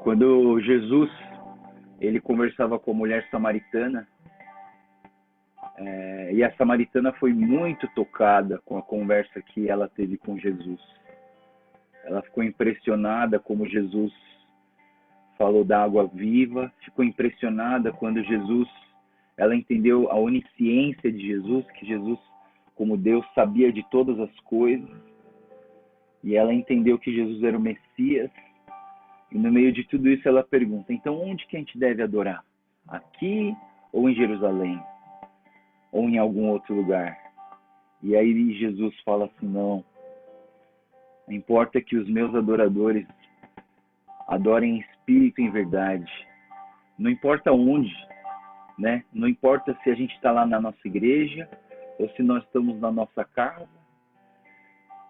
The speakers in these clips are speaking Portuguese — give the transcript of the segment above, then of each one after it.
Quando Jesus ele conversava com a mulher samaritana, e a samaritana foi muito tocada com a conversa que ela teve com Jesus. Ela ficou impressionada como Jesus falou da água viva, ficou impressionada quando ela entendeu a onisciência de Jesus, que Jesus, como Deus, sabia de todas as coisas, e ela entendeu que Jesus era o Messias. E no meio de tudo isso ela pergunta, então onde que a gente deve adorar? Aqui ou em Jerusalém? Ou em algum outro lugar? E aí Jesus fala assim, não importa que os meus adoradores adorem em espírito e em verdade. Não importa onde, né? Não importa se a gente está lá na nossa igreja ou se nós estamos na nossa casa,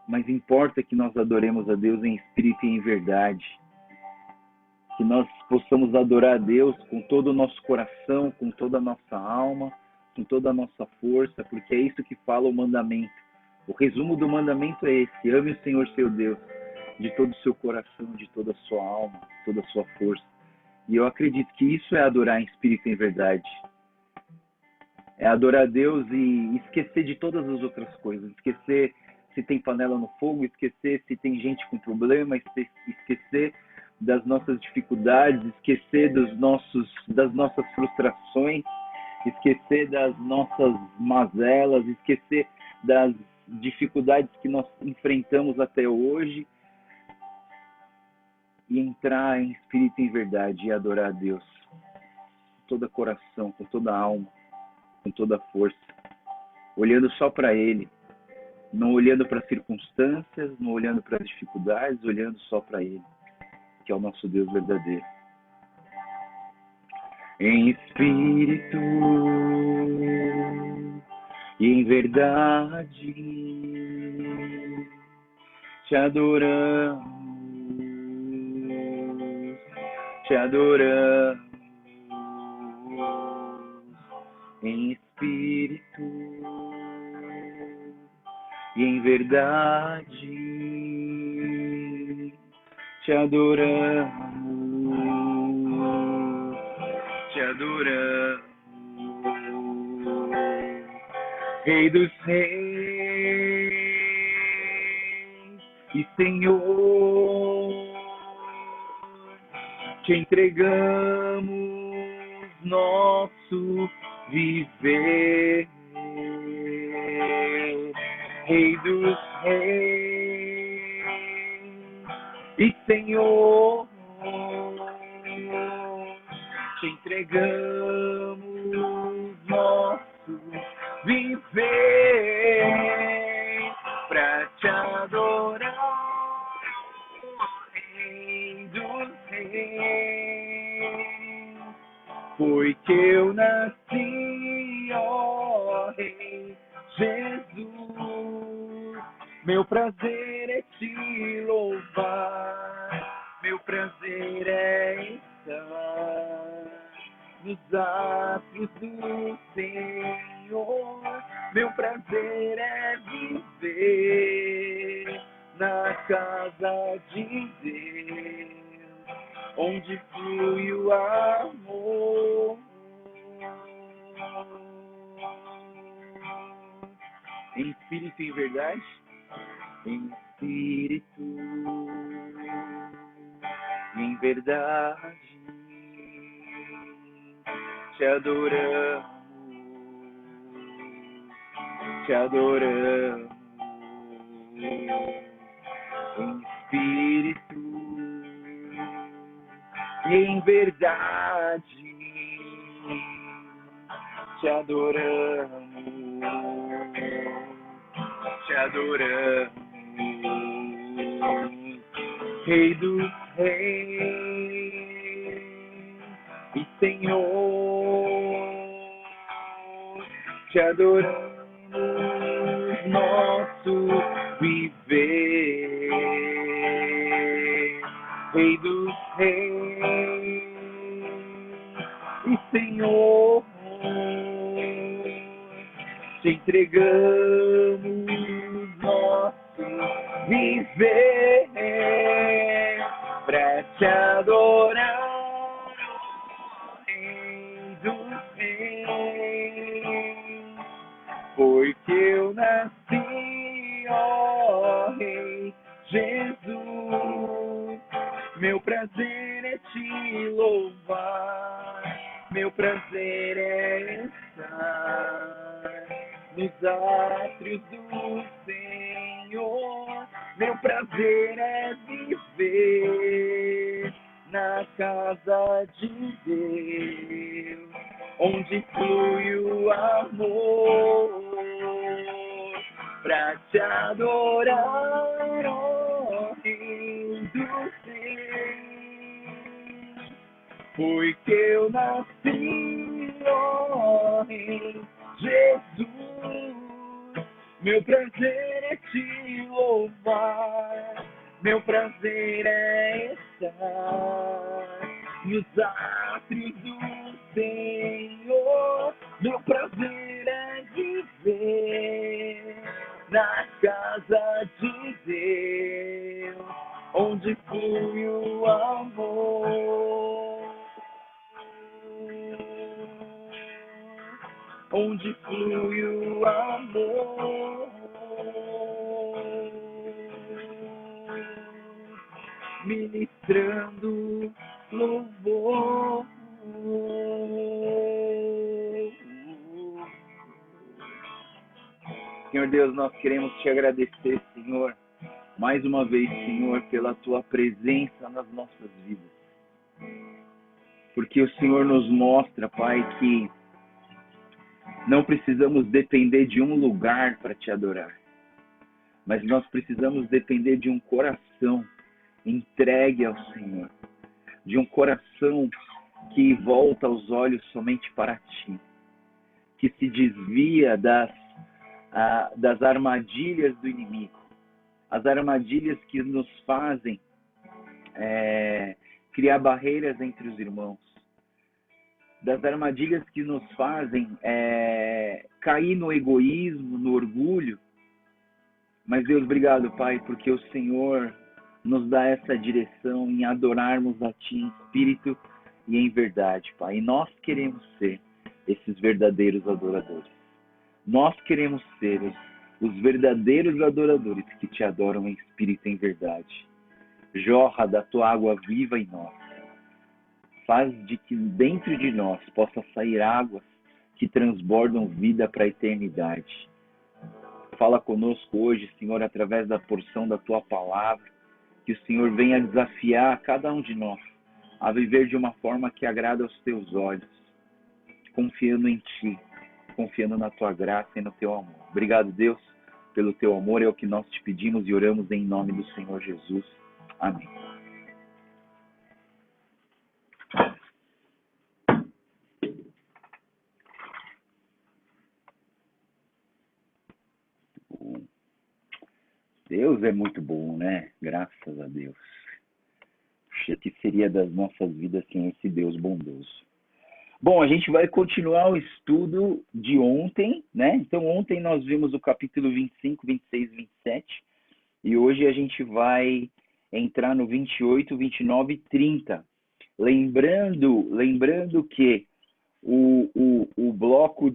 mas importa que nós adoremos a Deus em espírito e em verdade. Que nós possamos adorar a Deus com todo o nosso coração, com toda a nossa alma, com toda a nossa força, porque é isso que fala o mandamento. O resumo do mandamento é esse: ame o Senhor seu Deus de todo o seu coração, de toda a sua alma, de toda a sua força. E eu acredito que isso é adorar em espírito e em verdade. É adorar a Deus e esquecer de todas as outras coisas. Esquecer se tem panela no fogo, esquecer se tem gente com problema, esquecer das nossas dificuldades, esquecer das nossas frustrações, esquecer das nossas mazelas, esquecer das dificuldades que nós enfrentamos até hoje e entrar em espírito e em verdade e adorar a Deus com todo o coração, com toda a alma, com toda a força, olhando só para Ele, não olhando para as circunstâncias, não olhando para as dificuldades, olhando só para Ele, que é o nosso Deus verdadeiro. Em espírito e em verdade te adoramos, te adoramos. Em espírito e em verdade te adoramos, te adoramos, Rei dos Reis e Senhor, te entregamos nosso viver, Rei dos Reis e Senhor, te entregamos nosso viver para te adorar, Rei dos Reis. Foi que eu nasci, ó Rei Jesus. Meu prazer é te louvar, meu prazer é estar nos atos do Senhor. Meu prazer é viver na casa de Deus, onde flui o amor. Em espírito e em verdade, em espírito e em verdade te adoramos, te adoramos. Em espírito e em verdade te adoramos, te adoramos, Rei dos Reis e Senhor, te adoramos nosso viver, Rei dos Reis e Senhor, te entregamos nosso viver pra te adorar, ó Rei dos Reis, porque eu nasci, ó Rei Jesus. Meu prazer é te louvar, meu prazer é estar nos átrios do Senhor. Meu prazer é viver na casa de Deus, onde flui o amor, pra te adorar, ó Rei dos Reis, porque eu nasci, ó Rei Jesus. Meu prazer é te louvar, meu prazer é estar nos átrios do Senhor. Meu prazer é viver na casa de Deus, onde flui o amor, onde flui o amor, ministrando louvor. Senhor Deus, nós queremos te agradecer, Senhor, mais uma vez, Senhor, pela tua presença nas nossas vidas. Porque o Senhor nos mostra, Pai, que não precisamos depender de um lugar para te adorar, mas nós precisamos depender de um coração entregue ao Senhor, de um coração que volta os olhos somente para ti, que se desvia das armadilhas do inimigo, as armadilhas que nos fazem criar barreiras entre os irmãos, das armadilhas que nos fazem cair no egoísmo, no orgulho. Mas Deus, obrigado, Pai, porque o Senhor nos dá essa direção em adorarmos a Ti em espírito e em verdade, Pai. E nós queremos ser esses verdadeiros adoradores. Nós queremos ser os verdadeiros adoradores que Te adoram em espírito e em verdade. Jorra da Tua água viva em nós. Faz de que dentro de nós possa sair águas que transbordam vida para a eternidade. Fala conosco hoje, Senhor, através da porção da Tua palavra, que o Senhor venha desafiar cada um de nós a viver de uma forma que agrada aos Teus olhos, confiando em Ti, confiando na Tua graça e no Teu amor. Obrigado, Deus, pelo Teu amor, é o que nós te pedimos e oramos em nome do Senhor Jesus. Amém. Deus é muito bom, né? Graças a Deus. O que seria das nossas vidas sem esse Deus bondoso? Bom, a gente vai continuar o estudo de ontem, né? Então, ontem nós vimos o capítulo 25, 26, 27. E hoje a gente vai entrar no 28, 29 e 30. Lembrando que o bloco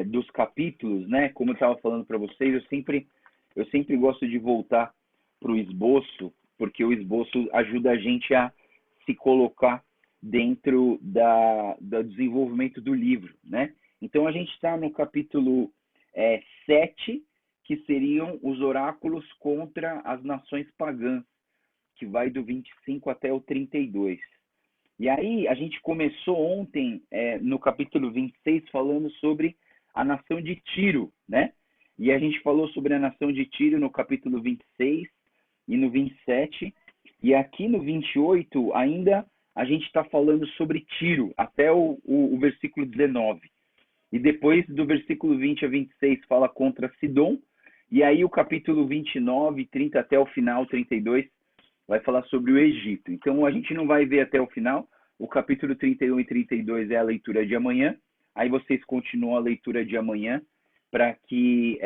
dos capítulos, né? Como eu estava falando para vocês, eu sempre gosto de voltar para o esboço, porque o esboço ajuda a gente a se colocar dentro do desenvolvimento do livro, né? Então a gente está no capítulo 7, que seriam os oráculos contra as nações pagãs, que vai do 25 até o 32. E aí, a gente começou ontem, no capítulo 26, falando sobre a nação de Tiro, né? E a gente falou sobre a nação de Tiro no capítulo 26 e no 27. E aqui no 28, ainda a gente está falando sobre Tiro, até o versículo 19. E depois do versículo 20 a 26, fala contra Sidom. E aí o capítulo 29, 30 até o final, 32, vai falar sobre o Egito. Então, a gente não vai ver até o final. O capítulo 31 e 32 é a leitura de amanhã. Aí vocês continuam a leitura de amanhã para que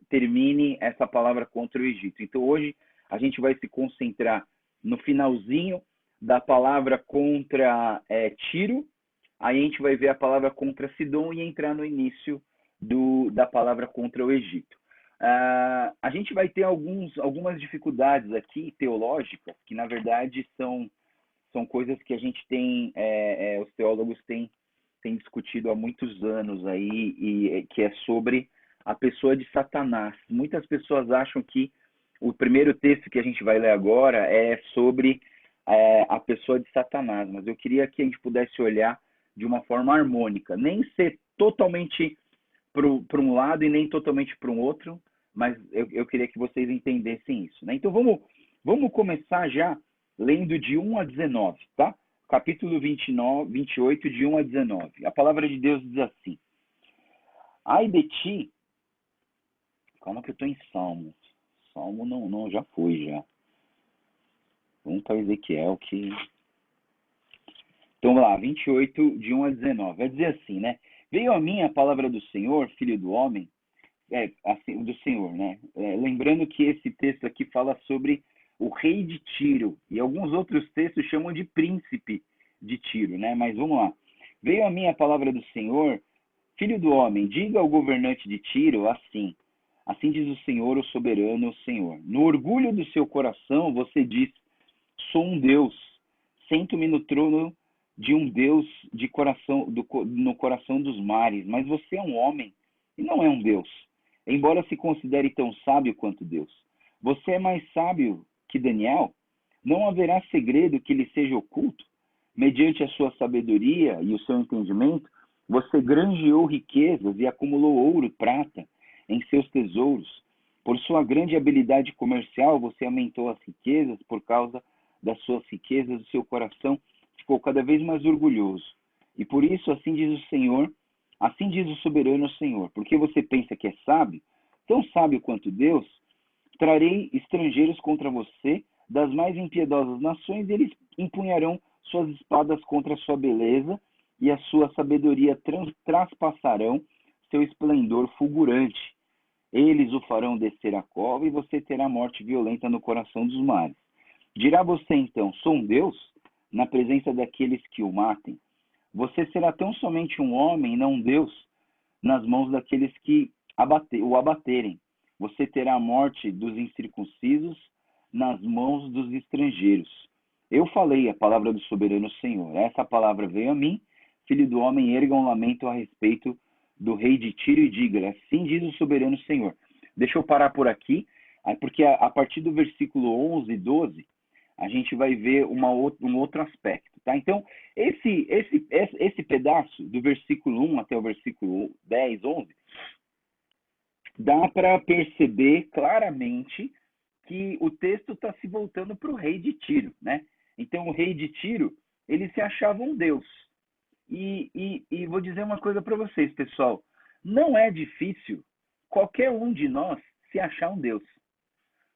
termine essa palavra contra o Egito. Então, hoje, a gente vai se concentrar no finalzinho da palavra contra Tiro, aí a gente vai ver a palavra contra Sidom e entrar no início da palavra contra o Egito. A gente vai ter algumas dificuldades aqui teológicas, que na verdade são coisas que a gente tem, os teólogos têm discutido há muitos anos aí, e que é sobre a pessoa de Satanás. Muitas pessoas acham que o primeiro texto que a gente vai ler agora é sobre a pessoa de Satanás, mas eu queria que a gente pudesse olhar de uma forma harmônica, nem ser totalmente para um lado e nem totalmente para um outro, mas eu queria que vocês entendessem isso, né? Então vamos começar já lendo de 1 a 19, tá? Capítulo 28, de 1 a 19. A palavra de Deus diz assim: Ai de ti, calma que eu estou em Salmos. Salmo não, já foi já. Vamos para Ezequiel que... Então, vamos lá, 28, de 1 a 19. Vai dizer assim, né? Veio a mim a palavra do Senhor, filho do homem, assim, do Senhor, né? Lembrando que esse texto aqui fala sobre o rei de Tiro, e alguns outros textos chamam de príncipe de Tiro, né? Mas vamos lá. Veio a mim a palavra do Senhor, filho do homem, diga ao governante de Tiro assim: assim diz o Senhor, o soberano, o Senhor. No orgulho do seu coração, você diz: sou um Deus, sento-me no trono de um Deus no coração dos mares, mas você é um homem e não é um Deus, embora se considere tão sábio quanto Deus. Você é mais sábio que Daniel? Não haverá segredo que lhe seja oculto? Mediante a sua sabedoria e o seu entendimento, você granjeou riquezas e acumulou ouro e prata em seus tesouros. Por sua grande habilidade comercial, você aumentou as riquezas. Por causa das suas riquezas, o seu coração ficou cada vez mais orgulhoso. E por isso, assim diz o Senhor, assim diz o soberano Senhor: porque você pensa que é sábio, tão sábio quanto Deus, trarei estrangeiros contra você das mais impiedosas nações, e eles empunharão suas espadas contra a sua beleza, e a sua sabedoria traspassarão seu esplendor fulgurante. Eles o farão descer a cova, e você terá morte violenta no coração dos mares. Dirá você então: sou um Deus? Na presença daqueles que o matem. Você será tão somente um homem, não um Deus, nas mãos daqueles que o abaterem. Você terá a morte dos incircuncisos nas mãos dos estrangeiros. Eu falei a palavra do soberano Senhor. Essa palavra veio a mim. Filho do homem, erga um lamento a respeito do rei de Tiro e diga: assim diz o soberano Senhor. Deixa eu parar por aqui, porque a partir do versículo 11 e 12, a gente vai ver um outro aspecto, tá? Então, esse pedaço, do versículo 1 até o versículo 10, 11, dá para perceber claramente que o texto está se voltando para o rei de Tiro, né? Então, o rei de Tiro, ele se achava um deus. E vou dizer uma coisa para vocês, pessoal. Não é difícil qualquer um de nós se achar um deus.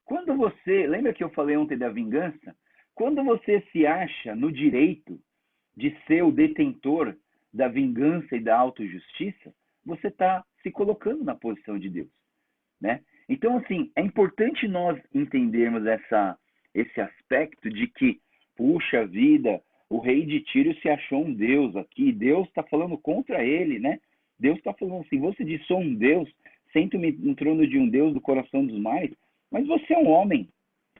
Quando você, lembra que eu falei ontem da vingança? Quando você se acha no direito de ser o detentor da vingança e da autojustiça, você está se colocando na posição de Deus, né? Então, assim, é importante nós entendermos esse aspecto de que, puxa vida, o rei de Tiro se achou um Deus aqui, Deus está falando contra ele, né? Deus está falando assim: você diz sou um Deus, sento-me no trono de um Deus do coração dos mares, mas você é um homem,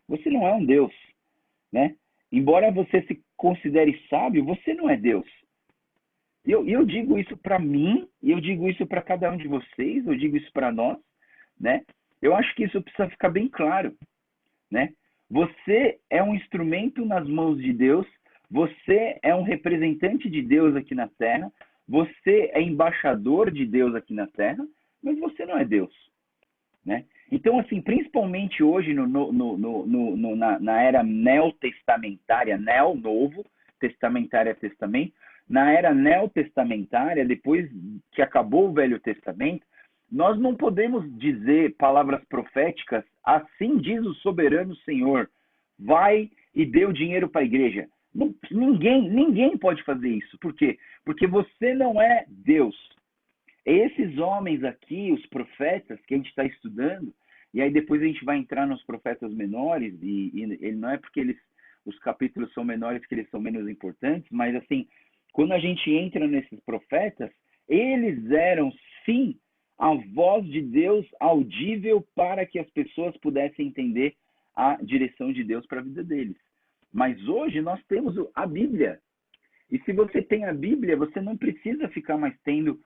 você não é um Deus, né? Embora você se considere sábio, você não é Deus. Eu digo isso para mim, e eu digo isso para cada um de vocês, eu digo isso para nós, né? Eu acho que isso precisa ficar bem claro, né? Você é um instrumento nas mãos de Deus, você é um representante de Deus aqui na Terra, você é embaixador de Deus aqui na Terra, mas você não é Deus, né? Então, assim, principalmente hoje na era neotestamentária, novo, testamentária, testamento, na era neotestamentária, depois que acabou o Velho Testamento, nós não podemos dizer palavras proféticas: assim diz o soberano Senhor, vai e dê o dinheiro para a igreja. Não, ninguém pode fazer isso. Por quê? Porque você não é Deus. Esses homens aqui, os profetas que a gente está estudando, e aí depois a gente vai entrar nos profetas menores, e não é porque os capítulos são menores, que eles são menos importantes, mas assim, quando a gente entra nesses profetas, eles eram sim a voz de Deus audível para que as pessoas pudessem entender a direção de Deus para a vida deles. Mas hoje nós temos a Bíblia. E se você tem a Bíblia, você não precisa ficar mais tendo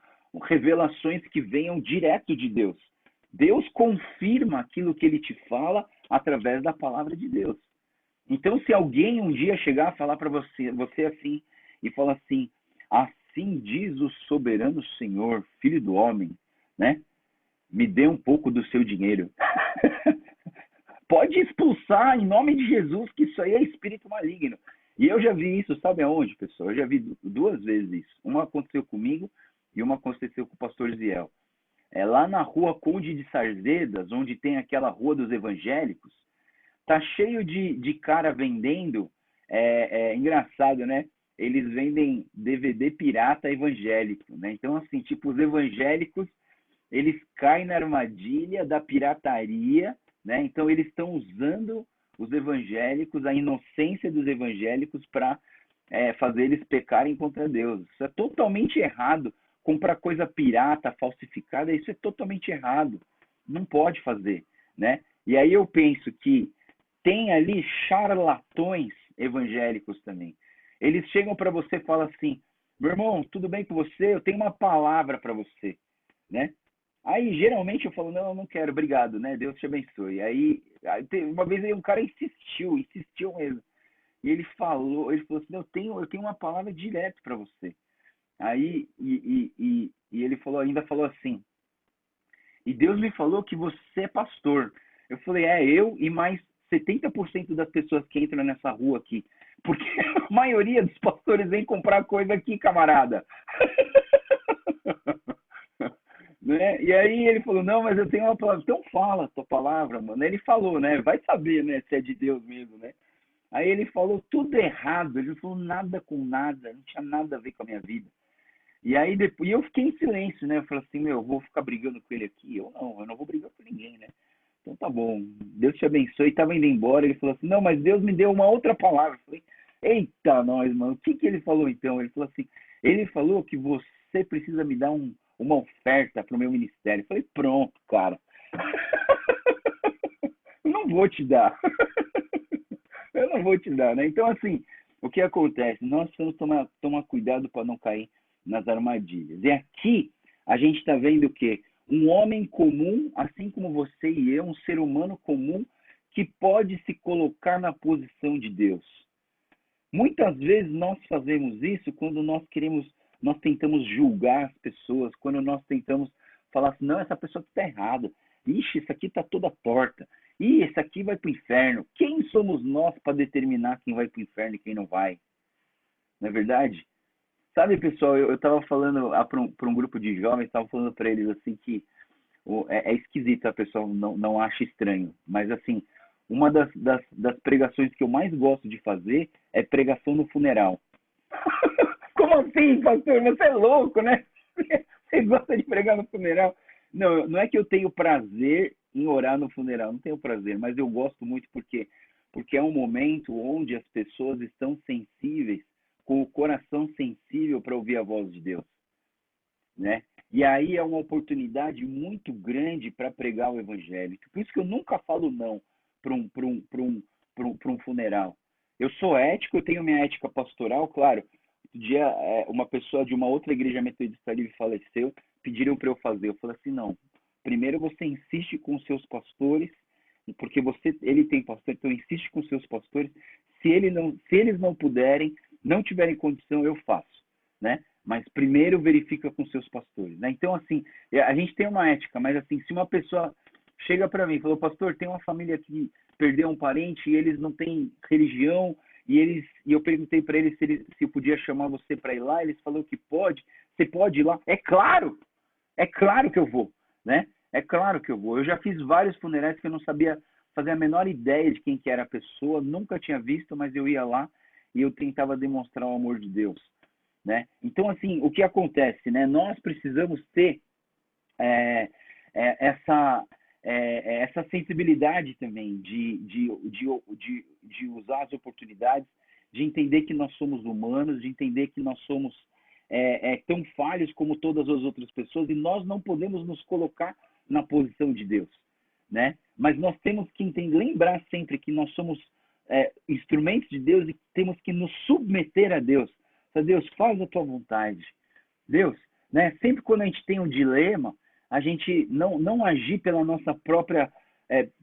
revelações que venham direto de Deus. Deus confirma aquilo que ele te fala através da palavra de Deus. Então, se alguém um dia chegar a falar para você assim, e falar assim, assim diz o soberano Senhor, filho do homem, né? Me dê um pouco do seu dinheiro. Pode expulsar em nome de Jesus, que isso aí é espírito maligno. E eu já vi isso, sabe aonde, pessoal? Eu já vi 2 vezes isso. Uma aconteceu comigo e uma aconteceu com o pastor Ziel. É lá na rua Conde de Sarzedas, onde tem aquela rua dos evangélicos, tá cheio de cara vendendo, engraçado, né? Eles vendem DVD pirata evangélico, né? Então, assim, tipo, os evangélicos, eles caem na armadilha da pirataria, né? Então, eles estão usando os evangélicos, a inocência dos evangélicos para fazer eles pecarem contra Deus. Isso é totalmente errado. Comprar coisa pirata, falsificada, isso é totalmente errado. Não pode fazer, né? E aí eu penso que tem ali charlatões evangélicos também. Eles chegam para você e falam assim, meu irmão, tudo bem com você? Eu tenho uma palavra para você, né? Aí, geralmente, eu falo, não, eu não quero, obrigado, né? Deus te abençoe. Aí uma vez aí um cara insistiu mesmo. E ele falou assim, eu tenho uma palavra direto para você. Aí, e ele ainda falou assim, e Deus me falou que você é pastor. Eu falei, eu e mais 70% das pessoas que entram nessa rua aqui. Porque a maioria dos pastores vem comprar coisa aqui, camarada. Né? E aí ele falou, não, mas eu tenho uma palavra. Então fala a tua palavra, mano. Ele falou, né? Vai saber, né, se é de Deus mesmo, né? Aí ele falou tudo errado. Ele falou nada com nada. Não tinha nada a ver com a minha vida. E aí depois eu fiquei em silêncio, né? Eu falei assim, eu vou ficar brigando com ele aqui? Eu não vou brigar com ninguém, né? Então tá bom, Deus te abençoe. E tava indo embora, ele falou assim, não, mas Deus me deu uma outra palavra. Eu falei, eita nós, mano, o que ele falou então? Ele falou assim, ele falou que você precisa me dar uma oferta pro meu ministério. Eu falei, pronto, cara. Eu não vou te dar. Eu não vou te dar, né? Então, assim, o que acontece? Nós precisamos tomar cuidado para não cair nas armadilhas. E aqui a gente está vendo o quê? Um homem comum, assim como você e eu, um ser humano comum, que pode se colocar na posição de Deus. Muitas vezes nós fazemos isso quando nós tentamos julgar as pessoas, quando nós tentamos falar assim, não, essa pessoa está errada. Ixi, isso aqui está toda torta. Ih, esse aqui vai para o inferno. Quem somos nós para determinar quem vai para o inferno e quem não vai? Não é verdade? Sabe, pessoal, eu estava falando para um grupo de jovens, estava falando para eles assim que é esquisito, a pessoa não acha estranho, mas assim, uma das pregações que eu mais gosto de fazer é pregação no funeral. Como assim, pastor? Você é louco, né? Você gosta de pregar no funeral? Não é que eu tenho prazer em orar no funeral, não tenho prazer, mas eu gosto muito porque é um momento onde as pessoas estão sensíveis, com o coração sensível para ouvir a voz de Deus, né? E aí é uma oportunidade muito grande para pregar o evangelho. Por isso que eu nunca falo não para um funeral. Eu sou ético, eu tenho minha ética pastoral, claro. Um dia, uma pessoa de uma outra igreja metodista livre faleceu, pediram para eu fazer. Eu falei assim, não. Primeiro você insiste com os seus pastores, porque ele tem pastor, então insiste com os seus pastores. Se eles não puderem, não tiverem condição, eu faço, né? Mas primeiro verifica com seus pastores, né? Então, assim, a gente tem uma ética, mas assim, se uma pessoa chega para mim e falou, pastor, tem uma família que perdeu um parente e eles não têm religião, e eu perguntei para eles se eu podia chamar você para ir lá, eles falaram que pode, você pode ir lá? É claro que eu vou, né? É claro que eu vou. Eu já fiz vários funerais que eu não sabia fazer a menor ideia de quem que era a pessoa, nunca tinha visto, mas eu ia lá e eu tentava demonstrar o amor de Deus, né? Então, assim, o que acontece, né? Nós precisamos ter é, essa essa sensibilidade também de usar as oportunidades, de entender que nós somos humanos, de entender que nós somos tão falhos como todas as outras pessoas e nós não podemos nos colocar na posição de Deus, né? Mas nós temos que entender, lembrar sempre que nós somos instrumentos de Deus e temos que nos submeter a Deus. Deus, faz a tua vontade. Deus, né? Sempre quando a gente tem um dilema, a gente não agir pela nossa própria,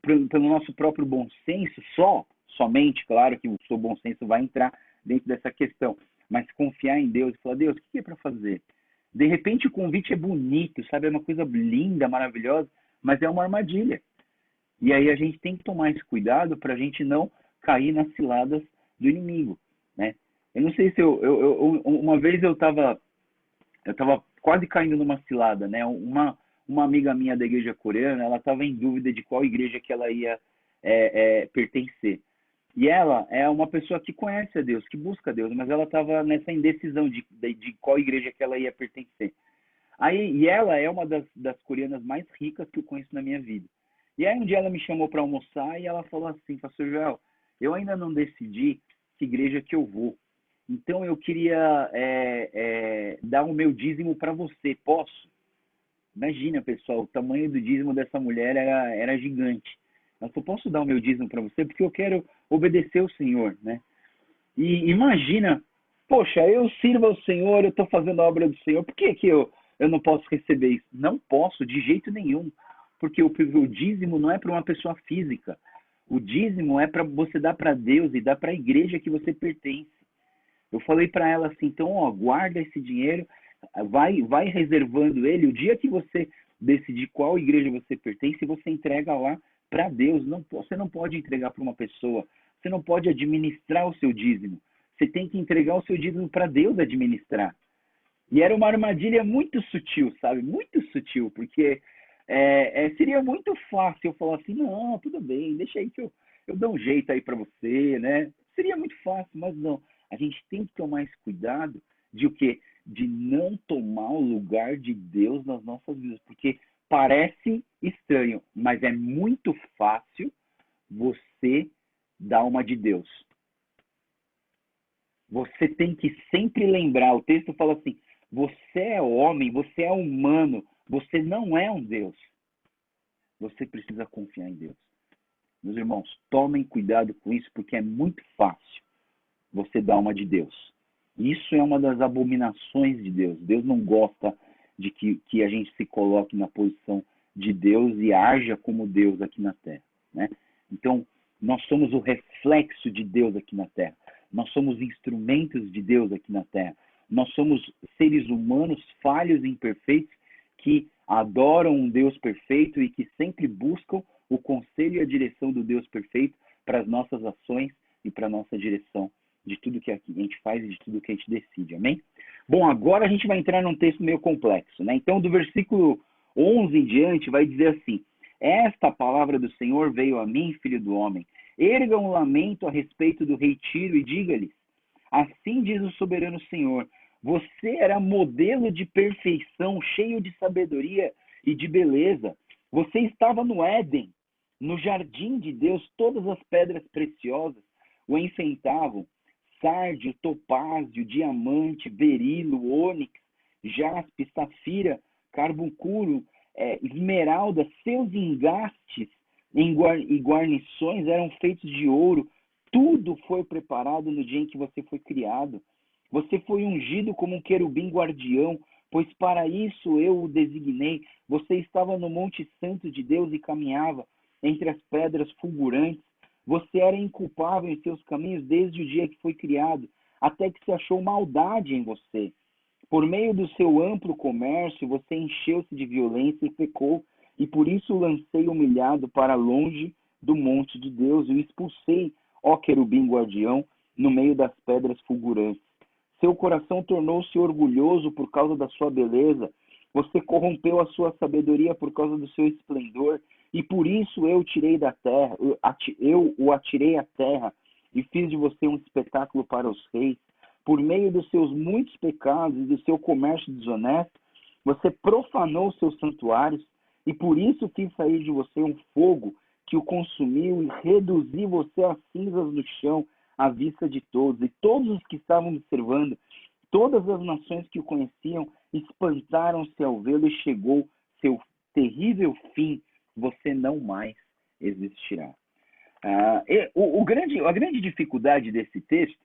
pelo nosso próprio bom senso, somente, claro que o seu bom senso vai entrar dentro dessa questão, mas confiar em Deus e falar, Deus, o que é para fazer? De repente o convite é bonito, sabe? É uma coisa linda, maravilhosa, mas é uma armadilha. E aí a gente tem que tomar esse cuidado para a gente não cair nas ciladas do inimigo, né? Eu não sei se uma vez eu estava quase caindo numa cilada, né? Uma amiga minha da igreja coreana, ela estava em dúvida de qual igreja que ela ia pertencer. E ela é uma pessoa que conhece a Deus, que busca a Deus, mas ela estava nessa indecisão de qual igreja que ela ia pertencer. E ela é uma das coreanas mais ricas que eu conheço na minha vida. E aí um dia ela me chamou para almoçar e ela falou assim, Pastor Joel, eu ainda não decidi que igreja que eu vou. Então eu queria dar o meu dízimo para você, posso? Imagina, pessoal, o tamanho do dízimo dessa mulher era gigante. Ela falou, posso dar o meu dízimo para você? Porque eu quero obedecer o Senhor, né? E imagina, poxa, eu sirvo ao Senhor, eu estou fazendo a obra do Senhor, por que eu não posso receber isso? Não posso, de jeito nenhum. Porque o dízimo não é para uma pessoa física. O dízimo é para você dar para Deus e dar para a igreja que você pertence. Eu falei para ela assim, então, ó, guarda esse dinheiro, vai reservando ele. O dia que você decidir qual igreja você pertence, você entrega lá para Deus. Você não pode entregar para uma pessoa. Você não pode administrar o seu dízimo. Você tem que entregar o seu dízimo para Deus administrar. E era uma armadilha muito sutil, sabe? Muito sutil, porque seria muito fácil eu falar assim, não, tudo bem, deixa aí que eu dou um jeito aí para você, né? Seria muito fácil, mas não. A gente tem que tomar esse cuidado de o quê? De não tomar o lugar de Deus nas nossas vidas, porque parece estranho, mas é muito fácil você dar uma de Deus. Você tem que sempre lembrar, o texto fala assim, você é homem, você é humano, você não é um Deus. Você precisa confiar em Deus. Meus irmãos, tomem cuidado com isso, porque é muito fácil você dar uma de Deus. Isso é uma das abominações de Deus. Deus não gosta de que a gente se coloque na posição de Deus e haja como Deus aqui na Terra, né? Então, nós somos o reflexo de Deus aqui na Terra. Nós somos instrumentos de Deus aqui na Terra. Nós somos seres humanos falhos e imperfeitos que adoram um Deus perfeito e que sempre buscam o conselho e a direção do Deus perfeito para as nossas ações e para a nossa direção de tudo que a gente faz e de tudo que a gente decide, amém? Bom, agora a gente vai entrar num texto meio complexo, né? Então, do versículo 11 em diante, vai dizer assim, esta palavra do Senhor veio a mim, filho do homem, erga um lamento a respeito do rei Tiro e diga-lhes, assim diz o soberano Senhor, você era modelo de perfeição, cheio de sabedoria e de beleza. Você estava no Éden, no jardim de Deus, todas as pedras preciosas o enfeitavam, sárdio, topázio, diamante, berilo, ônix, jaspe, safira, carbuncuro, esmeralda, seus engastes e guarnições eram feitos de ouro. Tudo foi preparado no dia em que você foi criado. Você foi ungido como um querubim guardião, pois para isso eu o designei. Você estava no Monte Santo de Deus e caminhava entre as pedras fulgurantes. Você era inculpável em seus caminhos desde o dia que foi criado, até que se achou maldade em você. Por meio do seu amplo comércio, você encheu-se de violência e pecou, e por isso o lancei humilhado para longe do monte de Deus e o expulsei, ó querubim guardião, no meio das pedras fulgurantes. Seu coração tornou-se orgulhoso por causa da sua beleza. Você corrompeu a sua sabedoria por causa do seu esplendor. E por isso eu tirei da terra, eu o atirei à terra e fiz de você um espetáculo para os reis. Por meio dos seus muitos pecados e do seu comércio desonesto, você profanou seus santuários e por isso fiz sair de você um fogo que o consumiu e reduzi você a cinzas no chão, à vista de todos. E todos os que estavam observando, todas as nações que o conheciam, espantaram-se ao vê-lo e chegou seu terrível fim. Você não mais existirá. A grande dificuldade desse texto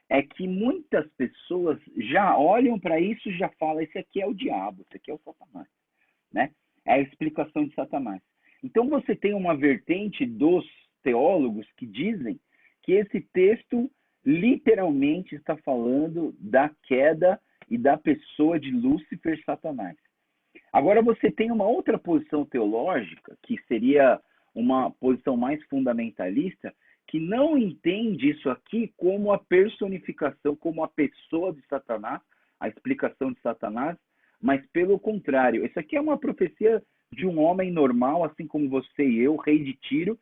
é que muitas pessoas já olham para isso e já falam, esse aqui é o diabo, esse aqui é o Satanás, né? É a explicação de Satanás. Então você tem uma vertente dos teólogos que dizem que esse texto literalmente está falando da queda e da pessoa de Lúcifer, Satanás. Agora você tem uma outra posição teológica, que seria uma posição mais fundamentalista, que não entende isso aqui como a personificação, como a pessoa de Satanás, a explicação de Satanás, mas pelo contrário. Isso aqui é uma profecia de um homem normal, assim como você e eu, rei de Tiro,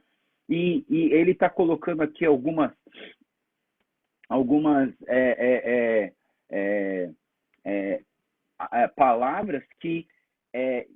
e ele está colocando aqui algumas palavras que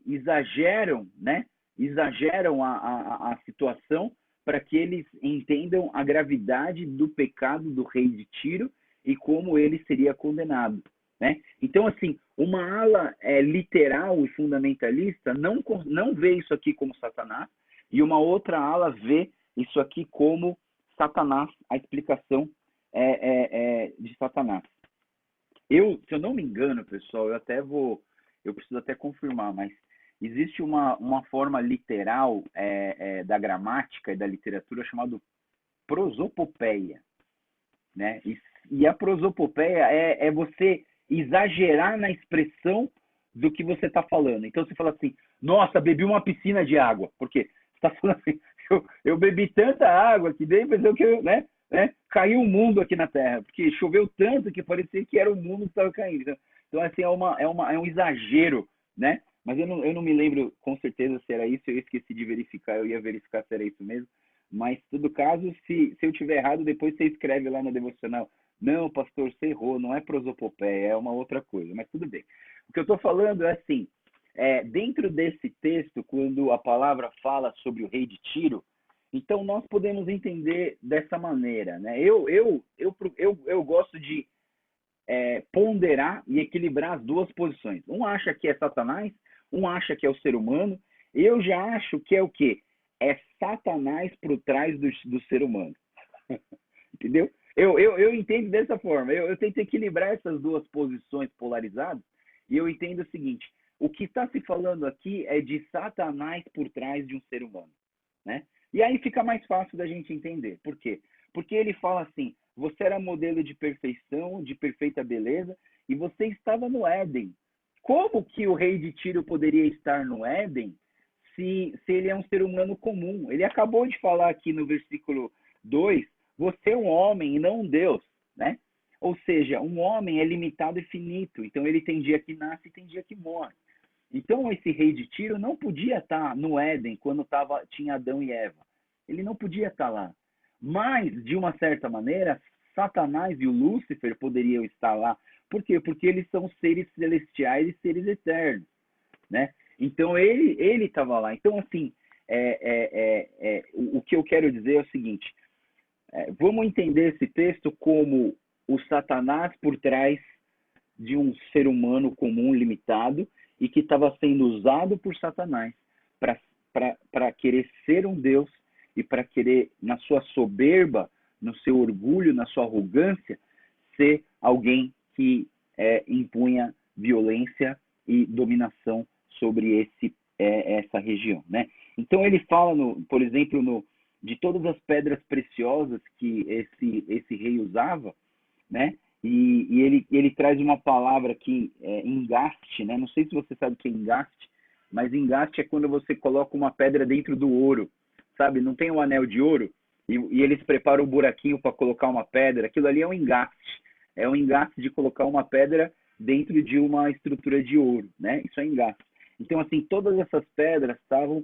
exageram, né? Exageram a situação para que eles entendam a gravidade do pecado do rei de Tiro e como ele seria condenado, né? Então, assim, uma ala literal e fundamentalista não vê isso aqui como Satanás, e uma outra ala vê isso aqui como Satanás, a explicação de Satanás. Se eu não me engano, pessoal, eu preciso até confirmar, mas existe uma forma literal da gramática e da literatura chamada prosopopeia, né? E a prosopopeia é você exagerar na expressão do que você está falando. Então você fala assim, nossa, bebi uma piscina de água. Por quê? Você está falando assim, eu bebi tanta água que daí pensou que, né? Caiu o mundo aqui na Terra, porque choveu tanto que parecia que era o mundo que estava caindo. Então, assim, é um exagero, né? Mas eu não me lembro com certeza se era isso, eu esqueci de verificar, eu ia verificar se era isso mesmo. Mas, em todo caso, se eu tiver errado, depois você escreve lá no devocional. Não, pastor, você errou, não é prosopopeia, é uma outra coisa, mas tudo bem. O que eu estou falando é assim, dentro desse texto, quando a palavra fala sobre o rei de Tiro, então nós podemos entender dessa maneira, né? Eu gosto de ponderar e equilibrar as duas posições. Um acha que é Satanás, um acha que é o ser humano. Eu já acho que é o quê? É Satanás por trás do ser humano. Entendeu? Eu entendo dessa forma. Eu tento equilibrar essas duas posições polarizadas e eu entendo o seguinte, o que está se falando aqui é de Satanás por trás de um ser humano, né? E aí fica mais fácil da gente entender. Por quê? Porque ele fala assim, você era modelo de perfeição, de perfeita beleza, e você estava no Éden. Como que o rei de Tiro poderia estar no Éden se ele é um ser humano comum? Ele acabou de falar aqui no versículo 2, você é um homem e não um Deus, né? Ou seja, um homem é limitado e finito, então ele tem dia que nasce e tem dia que morre. Então esse rei de Tiro não podia estar no Éden quando tinha Adão e Eva. Ele não podia estar lá. Mas, de uma certa maneira, Satanás e o Lúcifer poderiam estar lá. Por quê? Porque eles são seres celestiais e seres eternos, né? Então ele estava lá. Então, assim, o que eu quero dizer é o seguinte, vamos entender esse texto como o Satanás por trás de um ser humano comum, limitado, e que estava sendo usado por Satanás para querer ser um Deus e para querer, na sua soberba, no seu orgulho, na sua arrogância, ser alguém que impunha violência e dominação sobre essa região, né? Então ele fala, por exemplo, de todas as pedras preciosas que esse rei usava, né? E ele traz uma palavra aqui, engaste, né? Não sei se você sabe o que é engaste, mas engaste é quando você coloca uma pedra dentro do ouro, sabe? Não tem um anel de ouro e eles preparam um buraquinho para colocar uma pedra. Aquilo ali é um engaste. É um engaste de colocar uma pedra dentro de uma estrutura de ouro, né? Isso é engaste. Então, assim, todas essas pedras estavam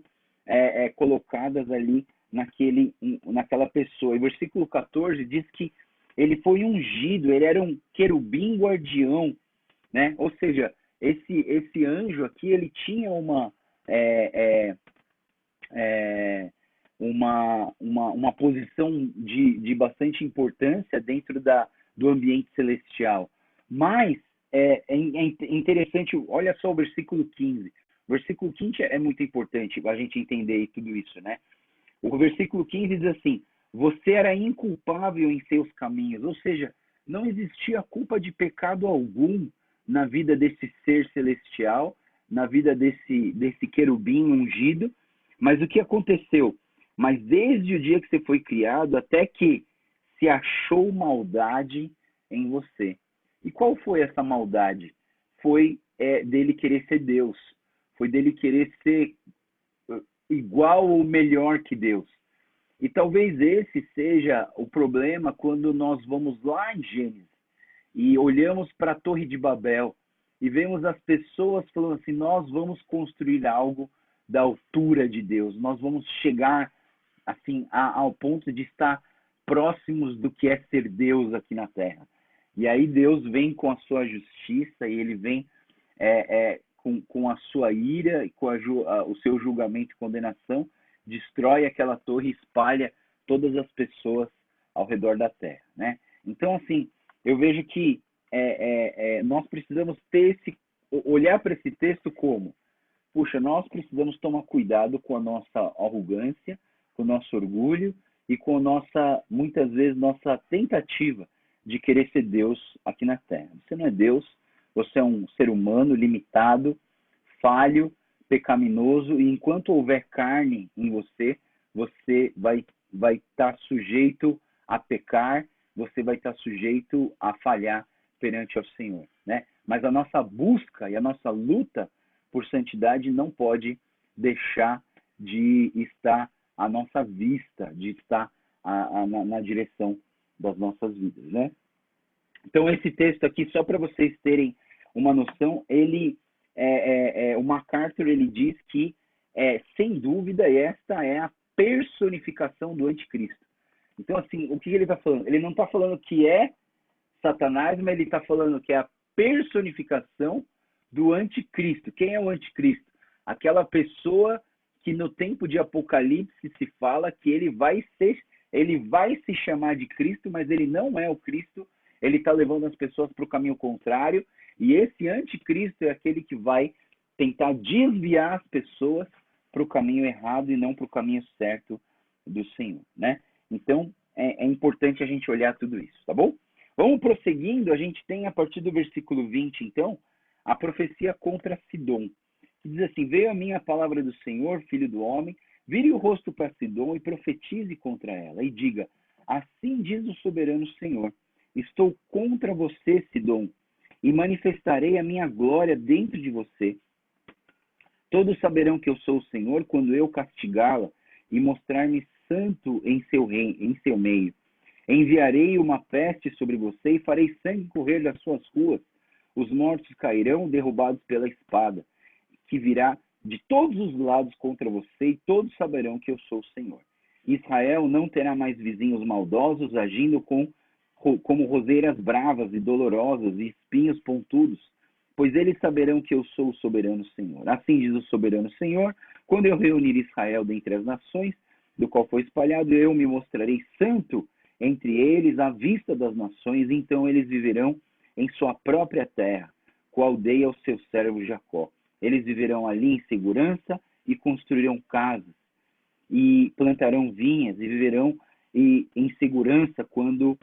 colocadas ali naquela pessoa. E versículo 14 diz que ele foi ungido, ele era um querubim guardião, né? Ou seja, esse anjo aqui, ele tinha é, é, uma posição de bastante importância dentro do ambiente celestial. Mas é interessante, olha só o versículo 15. O versículo 15 é muito importante a gente entender tudo isso, né? O versículo 15 diz assim: você era inculpável em seus caminhos, ou seja, não existia culpa de pecado algum na vida desse ser celestial, na vida desse querubim ungido. Mas o que aconteceu? Mas desde o dia que você foi criado até que se achou maldade em você. E qual foi essa maldade? Foi dele querer ser Deus. Foi dele querer ser igual ou melhor que Deus. E talvez esse seja o problema quando nós vamos lá em Gênesis e olhamos para a Torre de Babel e vemos as pessoas falando assim: nós vamos construir algo da altura de Deus, nós vamos chegar assim ao ponto de estar próximos do que é ser Deus aqui na Terra. E aí Deus vem com a sua justiça e ele vem com a sua ira e com o seu julgamento e condenação, destrói aquela torre e espalha todas as pessoas ao redor da Terra, né? Então, assim, eu vejo que nós precisamos olhar para esse texto como, puxa, nós precisamos tomar cuidado com a nossa arrogância, com o nosso orgulho e com muitas vezes, nossa tentativa de querer ser Deus aqui na Terra. Você não é Deus, você é um ser humano limitado, falho, pecaminoso, e enquanto houver carne em você, você vai estar sujeito a pecar, você vai estar sujeito a falhar perante ao Senhor, né? Mas a nossa busca e a nossa luta por santidade não pode deixar de estar à nossa vista, de estar na direção das nossas vidas, né? Então, esse texto aqui, só para vocês terem uma noção, o MacArthur ele diz que, sem dúvida, esta é a personificação do anticristo. Então, assim, o que ele está falando? Ele não está falando que é Satanás, mas ele está falando que é a personificação do anticristo. Quem é o anticristo? Aquela pessoa que no tempo de Apocalipse se fala que ele vai se chamar de Cristo, mas ele não é o Cristo. Ele está levando as pessoas para o caminho contrário, e esse anticristo é aquele que vai tentar desviar as pessoas para o caminho errado e não para o caminho certo do Senhor, né? Então, é importante a gente olhar tudo isso, tá bom? Vamos prosseguindo, a gente tem a partir do versículo 20, então, a profecia contra Sidom, que diz assim: veio a mim a palavra do Senhor, filho do homem, vire o rosto para Sidom e profetize contra ela, e diga: assim diz o soberano Senhor, estou contra você, Sidom, e manifestarei a minha glória dentro de você. Todos saberão que eu sou o Senhor quando eu castigá-la e mostrar-me santo em seu meio. Enviarei uma peste sobre você e farei sangue correr das suas ruas. Os mortos cairão derrubados pela espada, que virá de todos os lados contra você, e todos saberão que eu sou o Senhor. Israel não terá mais vizinhos maldosos agindo como roseiras bravas e dolorosas e espinhos pontudos, pois eles saberão que eu sou o soberano Senhor. Assim diz o soberano Senhor: quando eu reunir Israel dentre as nações, do qual foi espalhado, eu me mostrarei santo entre eles à vista das nações, então eles viverão em sua própria terra, qual dei ao seu servo Jacó. Eles viverão ali em segurança e construirão casas, e plantarão vinhas, e viverão em segurança quando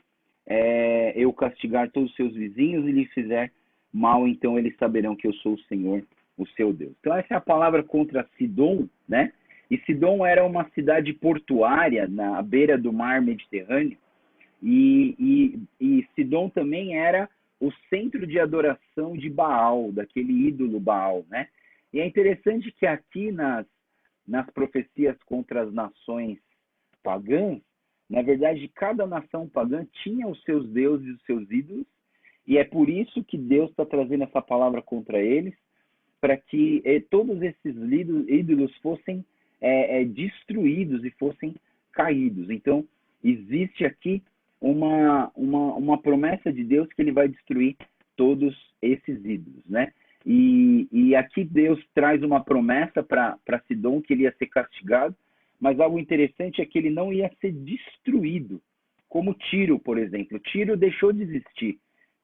eu castigar todos os seus vizinhos e lhes fizer mal, então eles saberão que eu sou o Senhor, o seu Deus. Então essa é a palavra contra Sidom, né? E Sidom era uma cidade portuária na beira do mar Mediterrâneo, e Sidom também era o centro de adoração de Baal, daquele ídolo Baal, né? E é interessante que aqui nas profecias contra as nações pagãs, na verdade, cada nação pagã tinha os seus deuses e os seus ídolos, e é por isso que Deus está trazendo essa palavra contra eles, para que todos esses ídolos fossem destruídos e fossem caídos. Então, existe aqui uma promessa de Deus que ele vai destruir todos esses ídolos, né? E aqui Deus traz uma promessa para Sidom, que ele ia ser castigado, mas algo interessante é que ele não ia ser destruído, como Tiro, por exemplo. Tiro deixou de existir.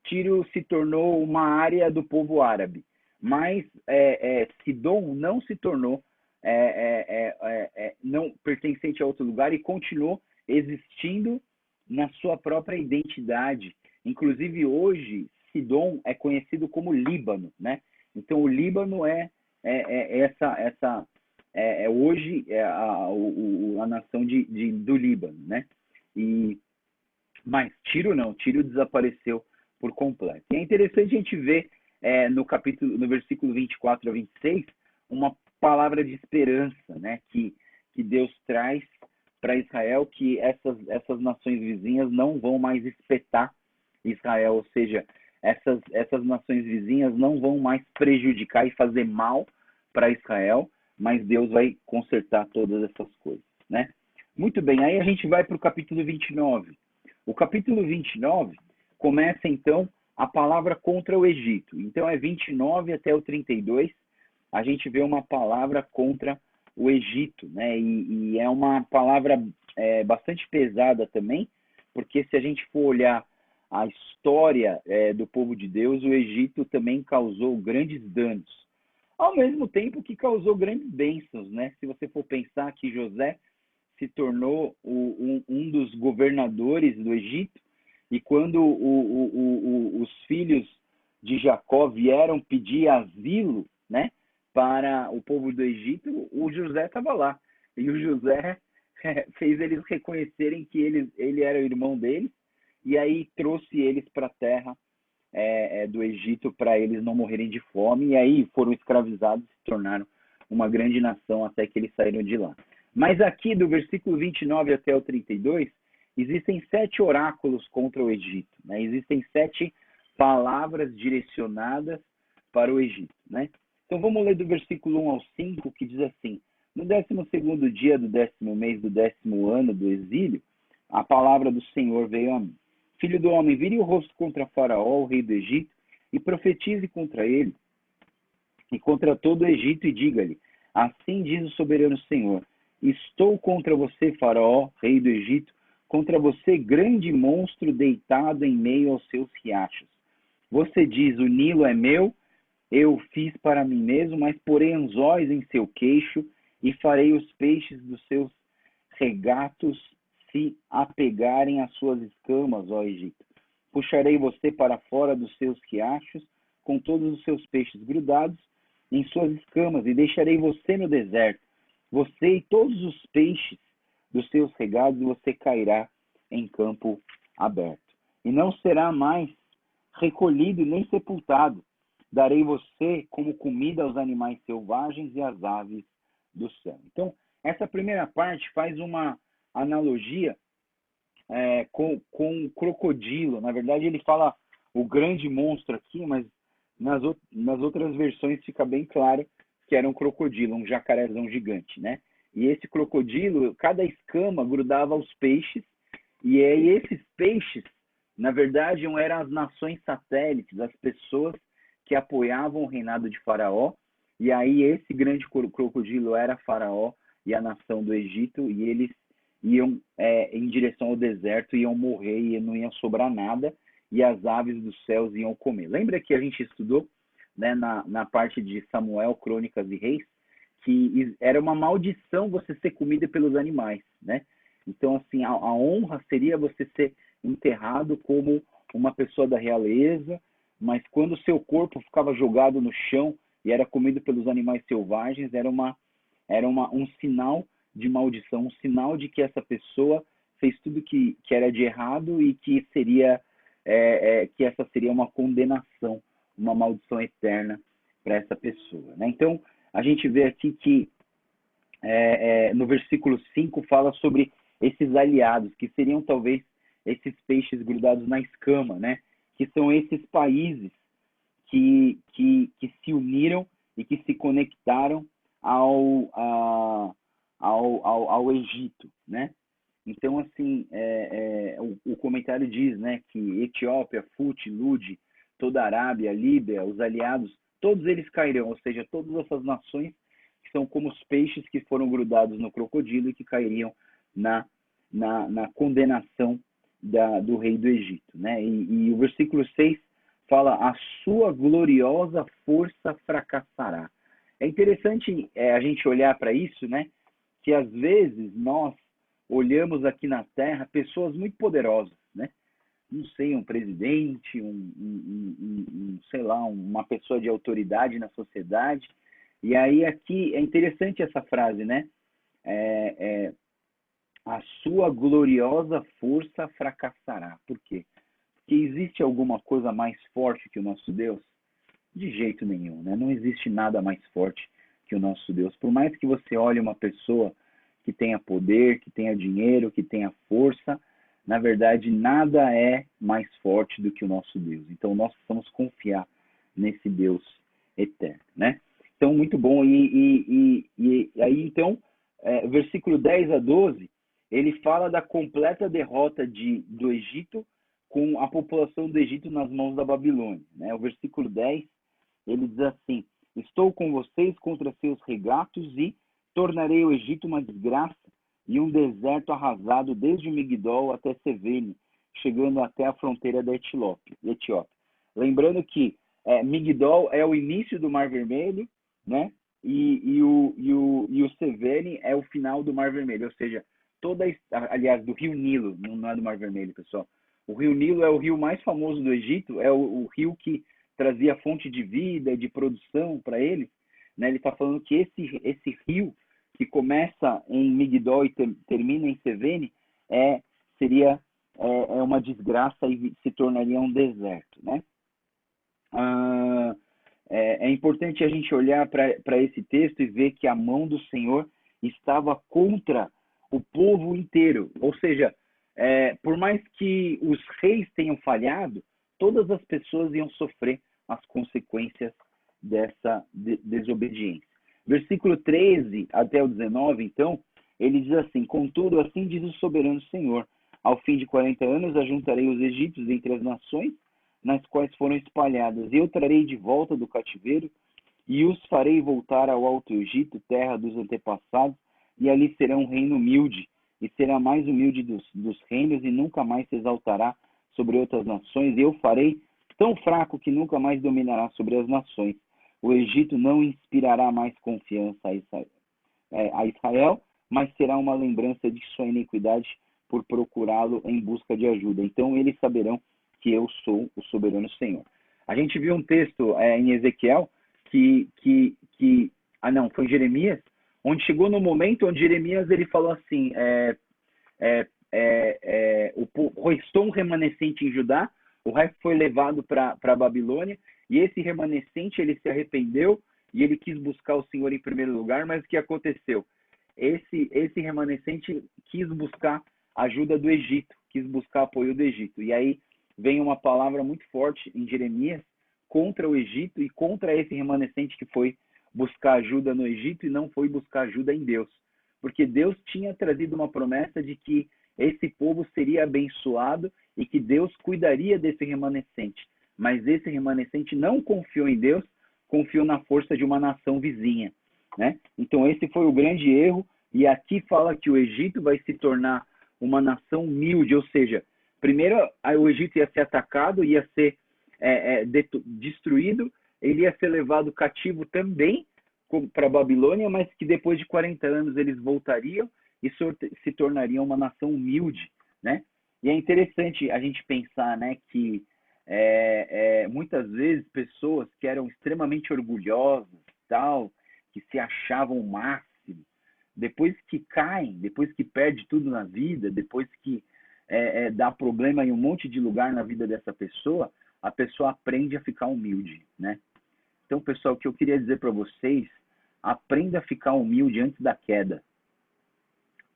Tiro se tornou uma área do povo árabe, mas Sidom não se tornou não pertencente a outro lugar e continuou existindo na sua própria identidade. Inclusive hoje, Sidom é conhecido como Líbano, né? Então o Líbano hoje a nação do Líbano, né? Mas Tiro não, Tiro desapareceu por completo. E é interessante a gente ver no versículo 24 a 26, uma palavra de esperança, né? Que Deus traz para Israel, que essas nações vizinhas não vão mais espetar Israel, ou seja, essas nações vizinhas não vão mais prejudicar e fazer mal para Israel, mas Deus vai consertar todas essas coisas, né? Muito bem, aí a gente vai para o capítulo 29. O capítulo 29 começa, então, a palavra contra o Egito. Então, é 29 até o 32, a gente vê uma palavra contra o Egito, né? E é uma palavra bastante pesada também, porque se a gente for olhar a história do povo de Deus, o Egito também causou grandes danos, ao mesmo tempo que causou grandes bênçãos, né? Se você for pensar que José se tornou um dos governadores do Egito, e quando os filhos de Jacó vieram pedir asilo, né, para o povo do Egito, o José estava lá. E o José fez eles reconhecerem que ele era o irmão deles, e aí trouxe eles para a terra do Egito para eles não morrerem de fome, e aí foram escravizados e se tornaram uma grande nação até que eles saíram de lá. Mas aqui, do versículo 29 até o 32, existem 7 oráculos contra o Egito, né? Existem 7 palavras direcionadas para o Egito, né? Então vamos ler do versículo 1 ao 5, que diz assim: no 12º dia do 10º mês do 10º ano do exílio, a palavra do Senhor veio a mim. Filho do homem, vire o rosto contra Faraó, o rei do Egito, e profetize contra ele e contra todo o Egito, e diga-lhe: assim diz o soberano Senhor: estou contra você, Faraó, rei do Egito, contra você, grande monstro deitado em meio aos seus riachos. Você diz: o Nilo é meu, eu o fiz para mim mesmo, mas porei anzóis em seu queixo e farei os peixes dos seus regatos se apegarem às suas escamas, ó Egito. Puxarei você para fora dos seus riachos, com todos os seus peixes grudados em suas escamas, e deixarei você no deserto, você e todos os peixes dos seus regados, e você cairá em campo aberto. E não será mais recolhido nem sepultado. Darei você como comida aos animais selvagens e às aves do céu. Então, essa primeira parte faz uma analogia com o crocodilo. Na verdade, ele fala o grande monstro aqui, mas nas outras versões fica bem claro que era um crocodilo, um jacarezão gigante, né? E esse crocodilo, cada escama grudava aos peixes, e aí esses peixes, na verdade, eram as nações satélites, as pessoas que apoiavam o reinado de Faraó, e aí esse grande crocodilo era Faraó e a nação do Egito, e eles iam em direção ao deserto, iam morrer e não ia sobrar nada, e as aves dos céus iam comer. Lembra que a gente estudou, né, na parte de Samuel, Crônicas e Reis, que era uma maldição você ser comida pelos animais, né? Então, assim, a honra seria você ser enterrado como uma pessoa da realeza, mas quando o seu corpo ficava jogado no chão e era comido pelos animais selvagens, era um sinal de maldição, um sinal de que essa pessoa fez tudo que era de errado e que que essa seria uma condenação, uma maldição eterna para essa pessoa, né? Então, a gente vê aqui que no versículo 5 fala sobre esses aliados, que seriam talvez esses peixes grudados na escama, né? Que são esses países que se uniram e que se conectaram ao Egito, né? Então, assim, o comentário diz, né, que Etiópia, Fut, Lud, toda a Arábia, Líbia, os aliados, todos eles cairão, ou seja, todas essas nações que são como os peixes que foram grudados no crocodilo e que cairiam na condenação do rei do Egito, né? E o versículo 6 fala: a sua gloriosa força fracassará. É interessante a gente olhar para isso, né? Que às vezes nós olhamos aqui na Terra pessoas muito poderosas, né? Não sei, um presidente, sei lá, uma pessoa de autoridade na sociedade. E aí aqui é interessante essa frase, né? A sua gloriosa força fracassará. Por quê? Porque existe alguma coisa mais forte que o nosso Deus? De jeito nenhum, né? Não existe nada mais forte que o nosso Deus. Por mais que você olhe uma pessoa que tenha poder, que tenha dinheiro, que tenha força, na verdade, nada é mais forte do que o nosso Deus. Então, nós precisamos confiar nesse Deus eterno, né? Então, muito bom. E aí, então, versículo 10 a 12, ele fala da completa derrota do Egito com a população do Egito nas mãos da Babilônia, né? O versículo 10, ele diz assim: estou com vocês contra seus regatos e tornarei o Egito uma desgraça e um deserto arrasado desde Migdol até Sevene, chegando até a fronteira da Etiópia. Lembrando que Migdol é o início do Mar Vermelho, né? E o Sevene é o final do Mar Vermelho, ou seja, aliás, do Rio Nilo, não é do Mar Vermelho, pessoal. O Rio Nilo é o rio mais famoso do Egito, é o rio que trazia fonte de vida e de produção para eles, né? Ele está falando que esse rio que começa em Migdol e termina em Sevene seria uma desgraça e se tornaria um deserto, né? É importante a gente olhar para esse texto e ver que a mão do Senhor estava contra o povo inteiro, ou seja, por mais que os reis tenham falhado, todas as pessoas iam sofrer as consequências dessa desobediência. Versículo 13 até o 19, então, ele diz assim: contudo, assim diz o soberano Senhor, ao fim de 40 anos ajuntarei os egípcios entre as nações nas quais foram espalhadas, e eu trarei de volta do cativeiro, e os farei voltar ao Alto Egito, terra dos antepassados, e ali será um reino humilde, e será mais humilde dos reinos, e nunca mais se exaltará sobre outras nações, e eu farei tão fraco que nunca mais dominará sobre as nações. O Egito não inspirará mais confiança a Israel, mas será uma lembrança de sua iniquidade por procurá-lo em busca de ajuda. Então eles saberão que eu sou o soberano Senhor. A gente viu um texto em Ezequiel foi em Jeremias, onde chegou no momento onde Jeremias ele falou assim: restou um remanescente em Judá, o resto foi levado para a Babilônia, e esse remanescente ele se arrependeu e ele quis buscar o Senhor em primeiro lugar, mas o que aconteceu? Esse remanescente quis buscar ajuda do Egito, quis buscar apoio do Egito. E aí vem uma palavra muito forte em Jeremias contra o Egito e contra esse remanescente que foi buscar ajuda no Egito e não foi buscar ajuda em Deus. Porque Deus tinha trazido uma promessa de que esse povo seria abençoado e que Deus cuidaria desse remanescente. Mas esse remanescente não confiou em Deus, confiou na força de uma nação vizinha, né? Então esse foi o grande erro, e aqui fala que o Egito vai se tornar uma nação humilde, ou seja, primeiro o Egito ia ser atacado, ia ser destruído, ele ia ser levado cativo também para a Babilônia, mas que depois de 40 anos eles voltariam e se tornariam uma nação humilde, né? E é interessante a gente pensar, né, que muitas vezes pessoas que eram extremamente orgulhosas, tal, que se achavam o máximo, depois que caem, depois que perde tudo na vida, depois que dá problema em um monte de lugar na vida dessa pessoa, a pessoa aprende a ficar humilde, né? Então, pessoal, o que eu queria dizer para vocês, aprenda a ficar humilde antes da queda.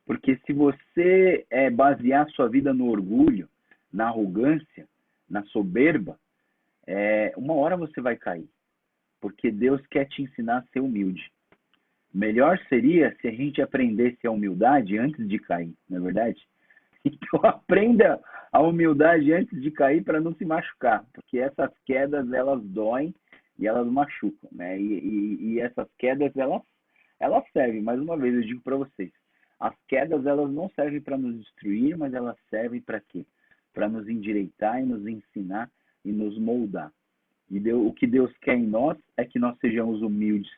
Porque se você basear sua vida no orgulho, na arrogância, na soberba, uma hora você vai cair. Porque Deus quer te ensinar a ser humilde. Melhor seria se a gente aprendesse a humildade antes de cair, não é verdade? Então aprenda a humildade antes de cair para não se machucar, porque essas quedas elas doem e elas machucam, né? E essas quedas, elas servem, mais uma vez eu digo para vocês, as quedas elas não servem para nos destruir, mas elas servem para quê? Para nos endireitar e nos ensinar e nos moldar. E o que Deus quer em nós é que nós sejamos humildes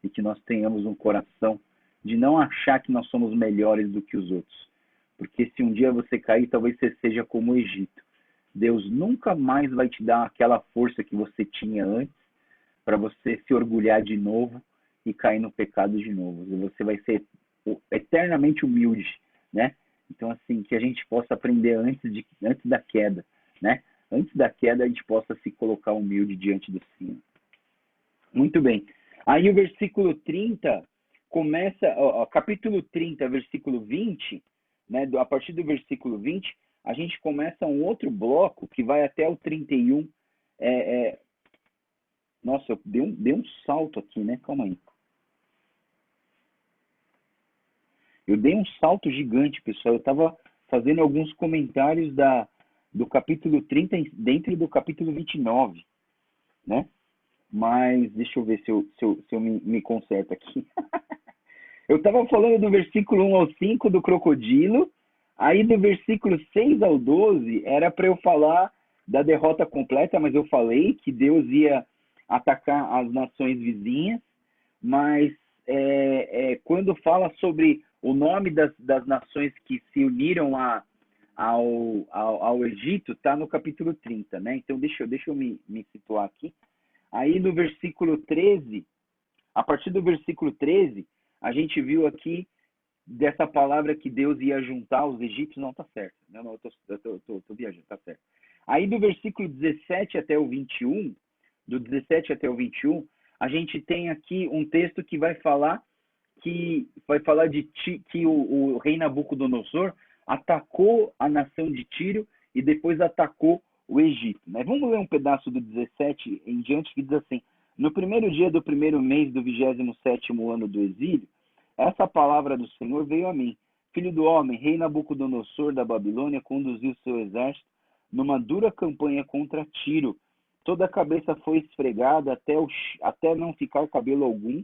e que nós tenhamos um coração de não achar que nós somos melhores do que os outros. Porque se um dia você cair, talvez você seja como o Egito. Deus nunca mais vai te dar aquela força que você tinha antes para você se orgulhar de novo e cair no pecado de novo. E você vai ser eternamente humilde, né? Então, assim, que a gente possa aprender antes da queda, né? Antes da queda, a gente possa se colocar humilde diante do Senhor. Muito bem. Aí o versículo 30 começa, capítulo 30, versículo 20, né? A partir do versículo 20, a gente começa um outro bloco que vai até o 31. Nossa, eu dei um salto aqui, né? Calma aí. Eu dei um salto gigante, pessoal. Eu estava fazendo alguns comentários do capítulo 30 dentro do capítulo 29, né? Mas deixa eu ver se eu me conserto aqui. Eu estava falando do versículo 1 ao 5 do crocodilo, aí do versículo 6 ao 12 era para eu falar da derrota completa, mas eu falei que Deus ia atacar as nações vizinhas, mas quando fala sobre o nome das nações que se uniram ao Egito, está no capítulo 30, né? Então deixa eu me situar aqui. Aí no versículo 13, a partir do versículo 13, a gente viu aqui dessa palavra que Deus ia juntar os egípcios. Não, tá certo. Não, eu tô viajando, tá certo. Aí do versículo 17 até o 21, do 17 até o 21, a gente tem aqui um texto que vai falar que o rei Nabucodonosor atacou a nação de Tiro e depois atacou o Egito. Né? Vamos ler um pedaço do 17 em diante que diz assim: no primeiro dia do primeiro mês do 27º ano do exílio, essa palavra do Senhor veio a mim. Filho do homem, rei Nabucodonosor da Babilônia conduziu seu exército numa dura campanha contra Tiro. Toda a cabeça foi esfregada até não ficar cabelo algum,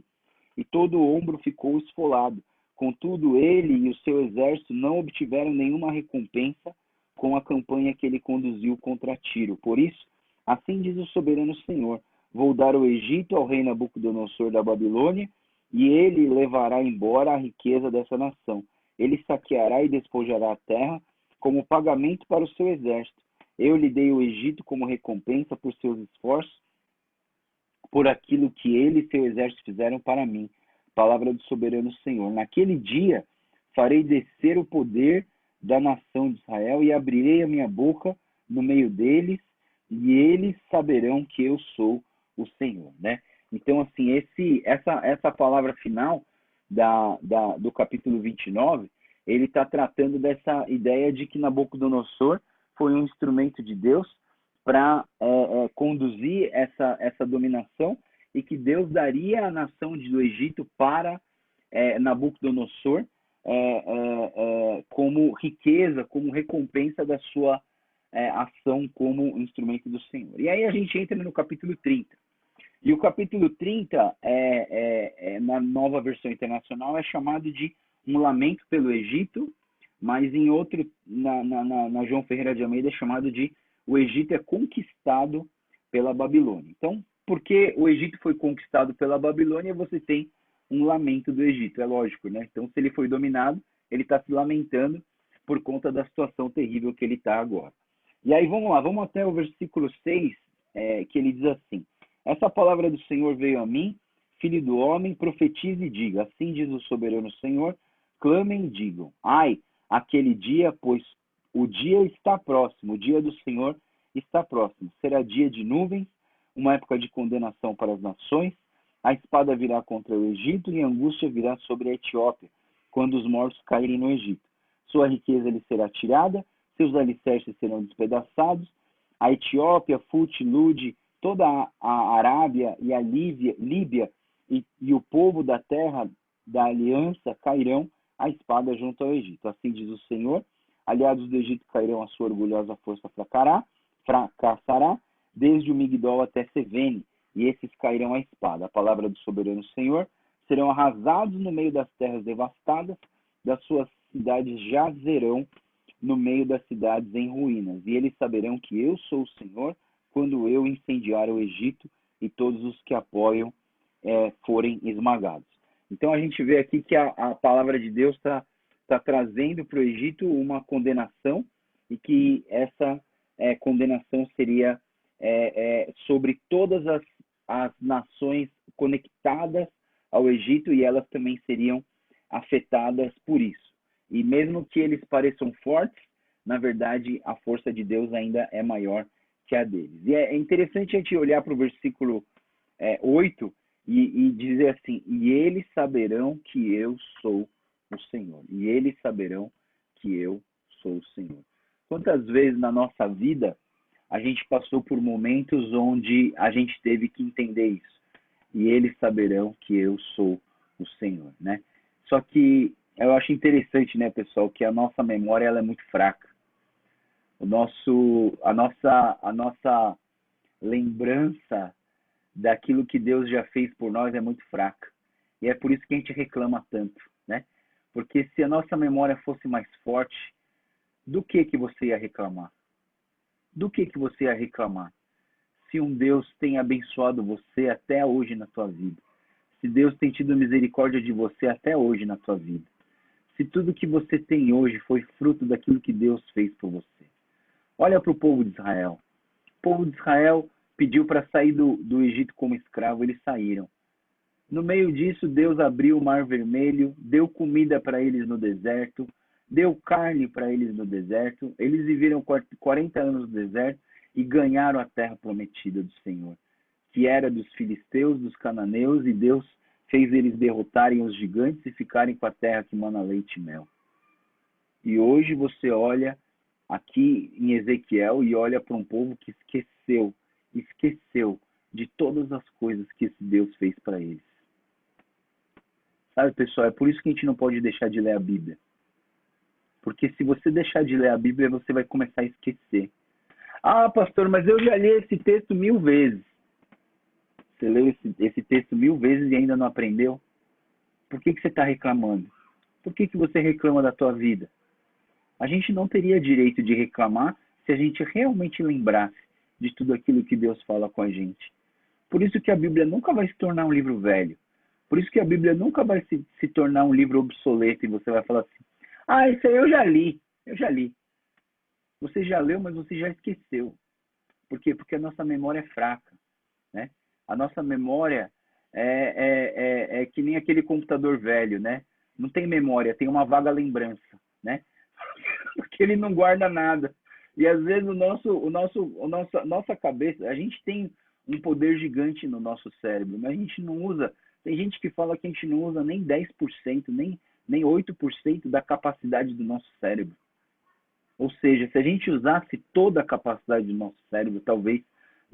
e todo o ombro ficou esfolado. Contudo, ele e o seu exército não obtiveram nenhuma recompensa com a campanha que ele conduziu contra Tiro. Por isso, assim diz o soberano Senhor: vou dar o Egito ao rei Nabucodonosor da Babilônia, e ele levará embora a riqueza dessa nação. Ele saqueará e despojará a terra como pagamento para o seu exército. Eu lhe dei o Egito como recompensa por seus esforços, por aquilo que ele e seu exército fizeram para mim. Palavra do soberano Senhor. Naquele dia farei descer o poder da nação de Israel e abrirei a minha boca no meio deles, e eles saberão que eu sou o Senhor, né? Então, assim, essa palavra final do capítulo 29, ele está tratando dessa ideia de que Nabucodonosor foi um instrumento de Deus para conduzir essa dominação, e que Deus daria a nação do Egito para Nabucodonosor como riqueza, como recompensa da sua ação como instrumento do Senhor. E aí a gente entra no capítulo 30. E o capítulo 30, na nova versão internacional, é chamado de um lamento pelo Egito, mas em outro, na João Ferreira de Almeida, é chamado de o Egito é conquistado pela Babilônia. Então, porque o Egito foi conquistado pela Babilônia, você tem um lamento do Egito, é lógico, né? Então, se ele foi dominado, ele está se lamentando por conta da situação terrível que ele está agora. E aí, vamos lá, vamos até o versículo 6, que ele diz assim: essa palavra do Senhor veio a mim, filho do homem, profetize e diga, assim diz o soberano Senhor, clamem e digam, ai, aquele dia, pois o dia está próximo, o dia do Senhor está próximo. Será dia de nuvens, uma época de condenação para as nações. A espada virá contra o Egito e a angústia virá sobre a Etiópia, quando os mortos caírem no Egito. Sua riqueza lhe será tirada, seus alicerces serão despedaçados. A Etiópia, Fut, Lud, toda a Arábia e a Líbia e o povo da terra da aliança cairão a espada junto ao Egito. Assim diz o Senhor: aliados do Egito cairão, a sua orgulhosa força fracassará, desde o Migdol até Sevene, e esses cairão à espada. A palavra do soberano Senhor, serão arrasados no meio das terras devastadas, das suas cidades jazerão no meio das cidades em ruínas. E eles saberão que eu sou o Senhor, quando eu incendiar o Egito e todos os que apoiam forem esmagados. Então a gente vê aqui que a palavra de Deus está trazendo para o Egito uma condenação, e que essa condenação seria sobre todas as nações conectadas ao Egito, e elas também seriam afetadas por isso. E mesmo que eles pareçam fortes, na verdade a força de Deus ainda é maior que a deles. E é interessante a gente olhar para o versículo 8 e dizer assim: e eles saberão que eu sou o Senhor. E eles saberão que eu sou o Senhor. Quantas vezes na nossa vida a gente passou por momentos onde a gente teve que entender isso? E eles saberão que eu sou o Senhor, né? Só que eu acho interessante, né, pessoal, que a nossa memória ela é muito fraca. A nossa lembrança daquilo que Deus já fez por nós é muito fraca. E é por isso que a gente reclama tanto, né? Porque se a nossa memória fosse mais forte, do que você ia reclamar? Do que você ia reclamar? Se um Deus tem abençoado você até hoje na tua vida. Se Deus tem tido misericórdia de você até hoje na tua vida. Se tudo que você tem hoje foi fruto daquilo que Deus fez por você. Olha para o povo de Israel. O povo de Israel pediu para sair do Egito como escravo, eles saíram. No meio disso, Deus abriu o Mar Vermelho, deu comida para eles no deserto, deu carne para eles no deserto. Eles viveram 40 anos no deserto e ganharam a terra prometida do Senhor, que era dos filisteus, dos cananeus, e Deus fez eles derrotarem os gigantes e ficarem com a terra que mana leite e mel. E hoje você olha aqui em Ezequiel e olha para um povo que esqueceu de todas as coisas que esse Deus fez para eles. Sabe, pessoal, é por isso que a gente não pode deixar de ler a Bíblia. Porque se você deixar de ler a Bíblia, você vai começar a esquecer. Ah, pastor, mas eu já li esse texto 1000 vezes. Você leu esse texto 1000 vezes e ainda não aprendeu? Por que você está reclamando? Por que você reclama da tua vida? A gente não teria direito de reclamar se a gente realmente lembrasse de tudo aquilo que Deus fala com a gente. Por isso que a Bíblia nunca vai se tornar um livro velho. Por isso que a Bíblia nunca vai se tornar um livro obsoleto e você vai falar assim: ah, isso aí eu já li. Você já leu, mas você já esqueceu. Por quê? Porque a nossa memória é fraca, né? A nossa memória é que nem aquele computador velho, né? Não tem memória, tem uma vaga lembrança, né? Porque ele não guarda nada. E às vezes nossa cabeça, a gente tem um poder gigante no nosso cérebro, mas a gente não usa. Tem gente que fala que a gente não usa nem 10%, nem 8% da capacidade do nosso cérebro. Ou seja, se a gente usasse toda a capacidade do nosso cérebro, talvez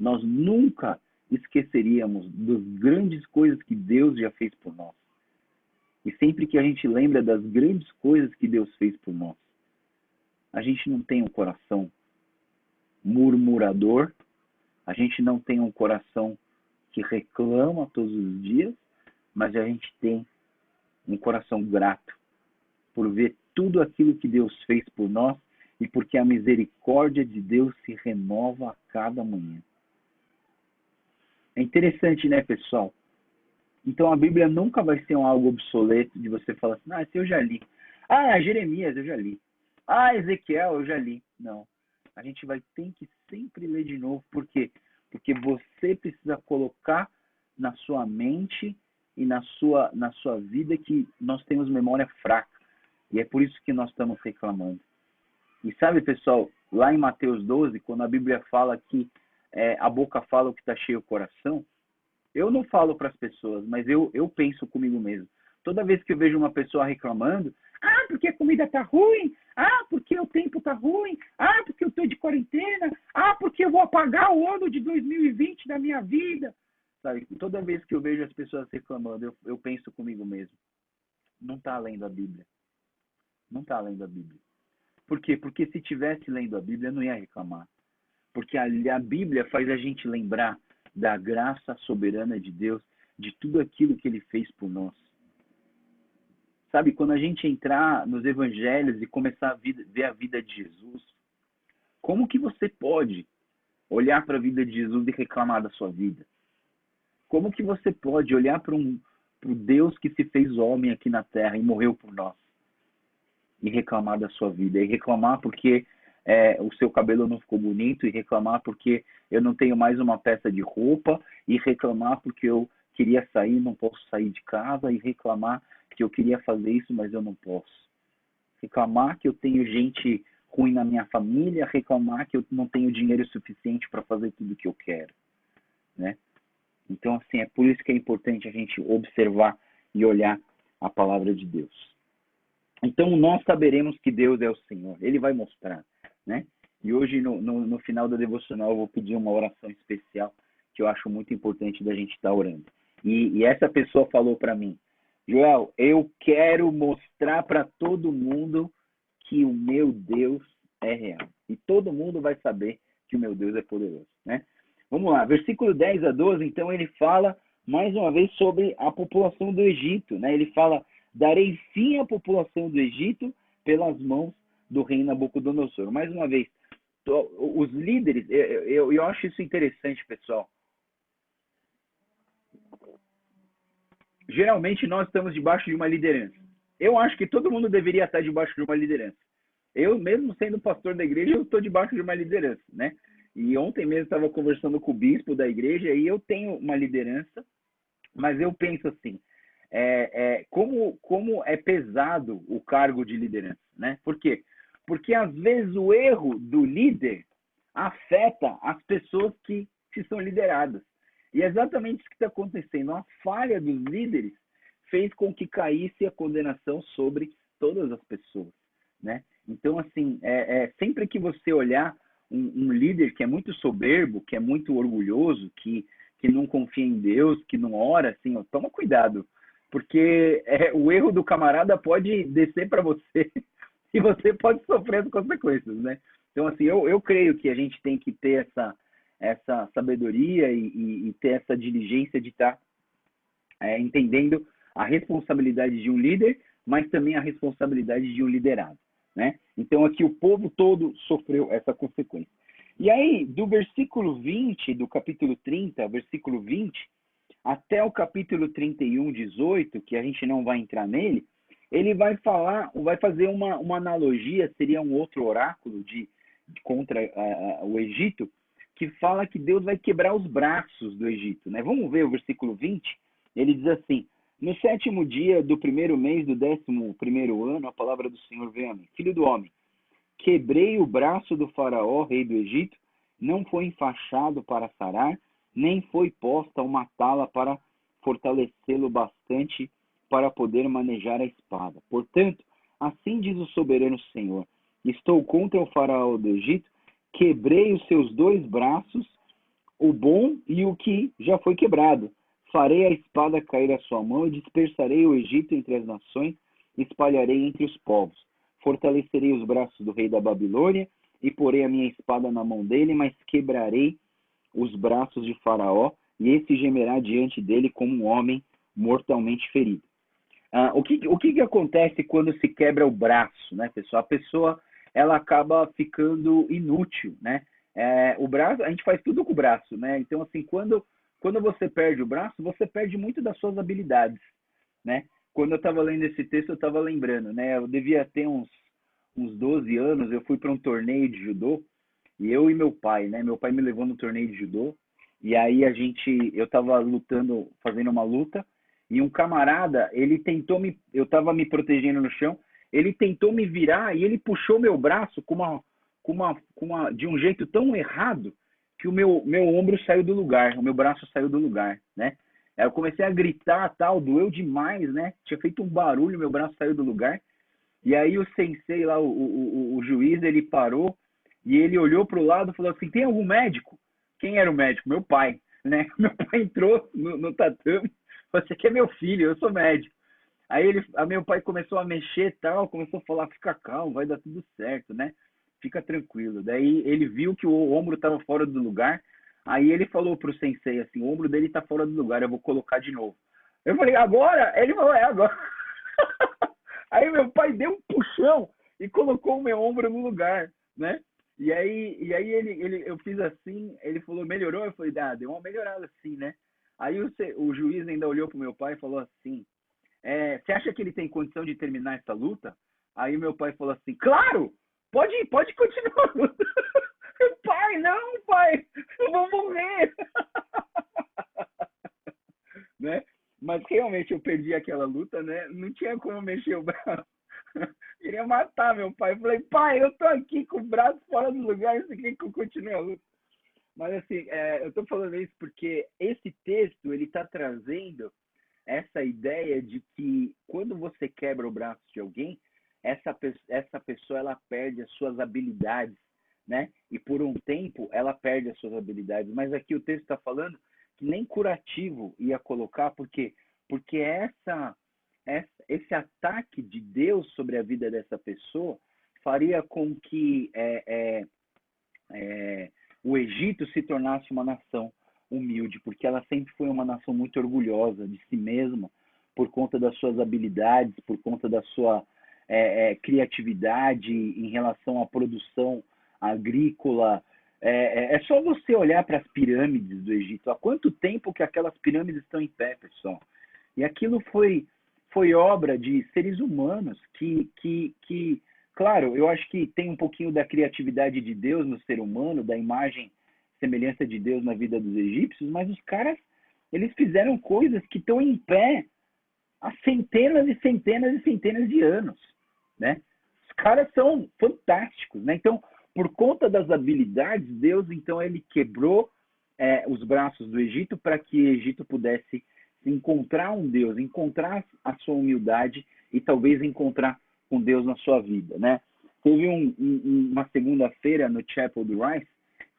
nós nunca esqueceríamos das grandes coisas que Deus já fez por nós. E sempre que a gente lembra das grandes coisas que Deus fez por nós, a gente não tem um coração murmurador, a gente não tem um coração que reclama todos os dias, mas a gente tem um coração grato por ver tudo aquilo que Deus fez por nós e porque a misericórdia de Deus se renova a cada manhã. É interessante, né, pessoal? Então a Bíblia nunca vai ser algo obsoleto de você falar assim: ah, esse eu já li. Ah, Jeremias eu já li. Ah, Ezequiel eu já li. Não. A gente vai ter que sempre ler de novo. Por quê? Porque você precisa colocar na sua mente e na sua vida que nós temos memória fraca. E é por isso que nós estamos reclamando. E sabe, pessoal, lá em Mateus 12, quando a Bíblia fala que a boca fala o que está cheio o coração, eu não falo para as pessoas, mas eu penso comigo mesmo. Toda vez que eu vejo uma pessoa reclamando: ah, porque a comida tá ruim, ah, porque o tempo tá ruim, ah, porque eu tô de quarentena, ah, porque eu vou apagar o ano de 2020 da minha vida. Sabe? Toda vez que eu vejo as pessoas reclamando, eu penso comigo mesmo: não está lendo a Bíblia. Não está lendo a Bíblia. Por quê? Porque se tivesse lendo a Bíblia, eu não ia reclamar. Porque a Bíblia faz a gente lembrar da graça soberana de Deus, de tudo aquilo que Ele fez por nós. Sabe, quando a gente entrar nos evangelhos e começar a ver a vida de Jesus, como que você pode olhar para a vida de Jesus e reclamar da sua vida? Como que você pode olhar para o Deus que se fez homem aqui na terra e morreu por nós e reclamar da sua vida? E reclamar porque o seu cabelo não ficou bonito, e reclamar porque eu não tenho mais uma peça de roupa, e reclamar porque eu queria sair, não posso sair de casa, e reclamar que eu queria fazer isso, mas eu não posso. Reclamar que eu tenho gente ruim na minha família, reclamar que eu não tenho dinheiro suficiente para fazer tudo o que eu quero, né? Então, assim, é por isso que é importante a gente observar e olhar a palavra de Deus. Então, nós saberemos que Deus é o Senhor. Ele vai mostrar, né? E hoje, no final da devocional, eu vou pedir uma oração especial que eu acho muito importante da gente estar orando. E essa pessoa falou para mim: Joel, eu quero mostrar para todo mundo que o meu Deus é real. E todo mundo vai saber que o meu Deus é poderoso, né? Vamos lá, versículo 10 a 12, então ele fala mais uma vez sobre a população do Egito, né? Ele fala: darei fim à população do Egito pelas mãos do rei Nabucodonosor. Mais uma vez, os líderes, eu acho isso interessante, pessoal. Geralmente nós estamos debaixo de uma liderança. Eu acho que todo mundo deveria estar debaixo de uma liderança. Eu, mesmo sendo pastor da igreja, eu estou debaixo de uma liderança, né? E ontem mesmo estava conversando com o bispo da igreja e eu tenho uma liderança, mas eu penso assim, como é pesado o cargo de liderança, né? Por quê? Porque às vezes o erro do líder afeta as pessoas que são lideradas. E é exatamente isso que está acontecendo. A falha dos líderes fez com que caísse a condenação sobre todas as pessoas, né? Então, assim, sempre que você olhar um líder que é muito soberbo, que é muito orgulhoso, que não confia em Deus, que não ora, assim, ó, toma cuidado, porque o erro do camarada pode descer para você e você pode sofrer as consequências, né? Então, assim, eu creio que a gente tem que ter essa sabedoria e ter essa diligência de estar entendendo a responsabilidade de um líder, mas também a responsabilidade de um liderado, né? Então, aqui o povo todo sofreu essa consequência. E aí, do versículo 20, do capítulo 30, versículo 20, até o capítulo 31, 18, que a gente não vai entrar nele, ele vai fazer uma analogia, seria um outro oráculo contra o Egito, que fala que Deus vai quebrar os braços do Egito, né? Vamos ver o versículo 20, ele diz assim: no 7º dia do 1º mês do 11º ano, a palavra do Senhor veio a mim: filho do homem, quebrei o braço do faraó, rei do Egito, não foi enfaixado para sarar, nem foi posta uma tala para fortalecê-lo bastante para poder manejar a espada. Portanto, assim diz o soberano Senhor: estou contra o faraó do Egito, quebrei os seus 2 braços, o bom e o que já foi quebrado. Farei a espada cair à sua mão e dispersarei o Egito entre as nações, espalharei entre os povos. Fortalecerei os braços do rei da Babilônia e porei a minha espada na mão dele, mas quebrarei os braços de Faraó, e esse gemerá diante dele como um homem mortalmente ferido. O que acontece quando se quebra o braço, né, pessoal? A pessoa ela acaba ficando inútil, né? O braço, a gente faz tudo com o braço, né? Então, assim, quando você perde o braço, você perde muito das suas habilidades, né? Quando eu estava lendo esse texto, eu estava lembrando, né? Eu devia ter uns 12 anos, eu fui para um torneio de judô, e eu e meu pai, né? Meu pai me levou no torneio de judô, e aí eu estava lutando, fazendo uma luta, e um camarada, eu estava me protegendo no chão, ele tentou me virar e ele puxou meu braço de um jeito tão errado que o meu ombro saiu do lugar, o meu braço saiu do lugar, né? Aí eu comecei a gritar, tal, doeu demais, né? Tinha feito um barulho, meu braço saiu do lugar. E aí o sensei lá, o juiz, ele parou e ele olhou para o lado e falou assim: tem algum médico? Quem era o médico? Meu pai, né? Meu pai entrou no tatame, você aqui é meu filho, eu sou médico. Aí meu pai começou a mexer e tal, começou a falar: fica calmo, vai dar tudo certo, né? Fica tranquilo. Daí ele viu que o ombro estava fora do lugar, Aí ele falou pro sensei assim, o ombro dele tá fora do lugar, eu vou colocar de novo. Eu falei, agora? Ele falou, é agora. Aí meu pai deu um puxão e colocou o meu ombro no lugar, né? E aí eu fiz assim, ele falou, melhorou? Eu falei, deu uma melhorada assim, né? Aí o juiz ainda olhou pro meu pai e falou assim, você acha que ele tem condição de terminar essa luta? Aí meu pai falou assim, claro, pode continuar a luta. Pai, não, pai, eu vou morrer. Né? Mas realmente eu perdi aquela luta, né? Não tinha como mexer o braço. Queria matar meu pai. Eu falei, pai, eu tô aqui com o braço fora do lugar, você quer que eu continue a luta? Mas assim, eu tô falando isso porque esse texto, ele tá trazendo essa ideia de que quando você quebra o braço de alguém, essa pessoa ela perde as suas habilidades, né? E por um tempo ela perde as suas habilidades. Mas aqui o texto está falando que nem curativo ia colocar, porque esse ataque de Deus sobre a vida dessa pessoa faria com que o Egito se tornasse uma nação humilde, porque ela sempre foi uma nação muito orgulhosa de si mesma, por conta das suas habilidades, por conta da sua criatividade em relação à produção agrícola. É só você olhar para as pirâmides do Egito. Há quanto tempo que aquelas pirâmides estão em pé, pessoal? E aquilo foi obra de seres humanos que, claro, eu acho que tem um pouquinho da criatividade de Deus no ser humano, da imagem, semelhança de Deus na vida dos egípcios, mas os caras, eles fizeram coisas que estão em pé há centenas e centenas e centenas de anos, né? Os caras são fantásticos, né? Então, por conta das habilidades, Deus, então, ele quebrou os braços do Egito para que o Egito pudesse encontrar um Deus, encontrar a sua humildade e talvez encontrar com Deus na sua vida, né? Teve uma segunda-feira no Chapel do Rice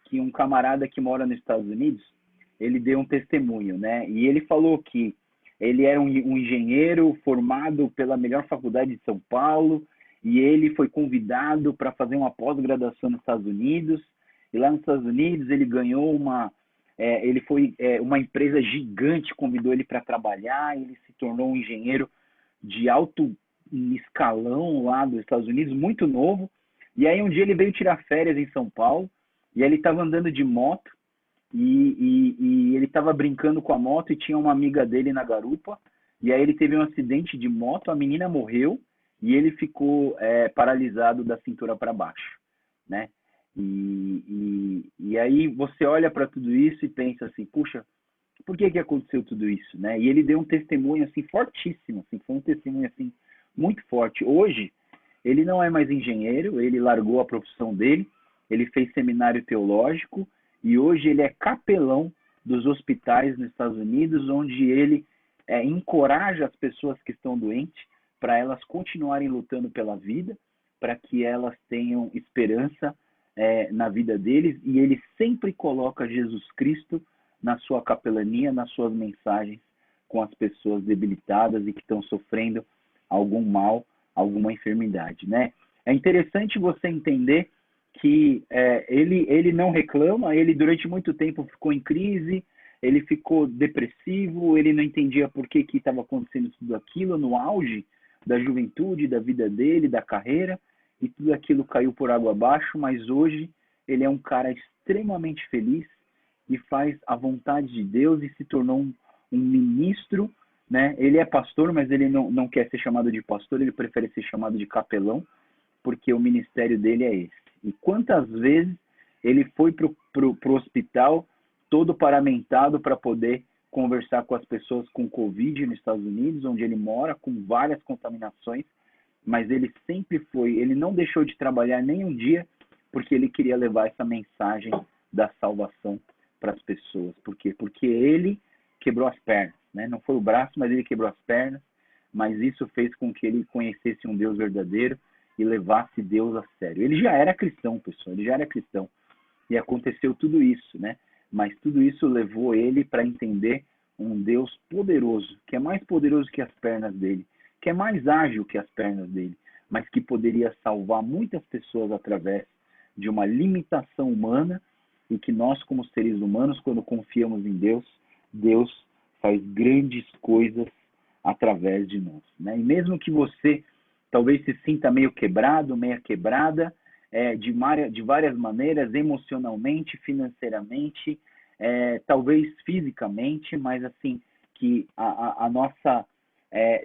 que um camarada que mora nos Estados Unidos, ele deu um testemunho, né? E ele falou que ele era um engenheiro formado pela melhor faculdade de São Paulo e ele foi convidado para fazer uma pós-graduação nos Estados Unidos. E lá nos Estados Unidos ele ganhou uma empresa gigante convidou ele para trabalhar. Ele se tornou um engenheiro de alto escalão lá dos Estados Unidos, muito novo. E aí um dia ele veio tirar férias em São Paulo e ele estava andando de moto e ele estava brincando com a moto e tinha uma amiga dele na garupa. E aí ele teve um acidente de moto, a menina morreu e ele ficou paralisado da cintura para baixo, né? E aí você olha para tudo isso e pensa assim, puxa, por que aconteceu tudo isso, né? E ele deu um testemunho assim fortíssimo, assim, foi um testemunho assim muito forte. Hoje ele não é mais engenheiro, ele largou a profissão dele, ele fez seminário teológico e hoje ele é capelão dos hospitais nos Estados Unidos, onde ele encoraja as pessoas que estão doentes para elas continuarem lutando pela vida, para que elas tenham esperança na vida deles, e ele sempre coloca Jesus Cristo na sua capelania, nas suas mensagens com as pessoas debilitadas e que estão sofrendo algum mal, alguma enfermidade, né? É interessante você entender que ele não reclama, ele durante muito tempo ficou em crise, ele ficou depressivo, ele não entendia por que estava acontecendo tudo aquilo no auge da juventude, da vida dele, da carreira, e tudo aquilo caiu por água abaixo, mas hoje ele é um cara extremamente feliz e faz a vontade de Deus e se tornou um ministro, né? Ele é pastor, mas ele não quer ser chamado de pastor, ele prefere ser chamado de capelão, porque o ministério dele é esse. E quantas vezes ele foi pro hospital todo paramentado para poder conversar com as pessoas com Covid nos Estados Unidos, onde ele mora, com várias contaminações, mas ele sempre ele não deixou de trabalhar nem um dia, porque ele queria levar essa mensagem da salvação para as pessoas. Por quê? Porque ele quebrou as pernas, né? Não foi o braço, mas ele quebrou as pernas, mas isso fez com que ele conhecesse um Deus verdadeiro e levasse Deus a sério. Ele já era cristão, pessoal, ele já era cristão. E aconteceu tudo isso, né? Mas tudo isso levou ele para entender um Deus poderoso, que é mais poderoso que as pernas dele, que é mais ágil que as pernas dele, mas que poderia salvar muitas pessoas através de uma limitação humana e que nós, como seres humanos, quando confiamos em Deus, Deus faz grandes coisas através de nós, né? E mesmo que você talvez se sinta meio quebrado, meia quebrada, de várias maneiras, emocionalmente, financeiramente, talvez fisicamente, mas assim, que a nossa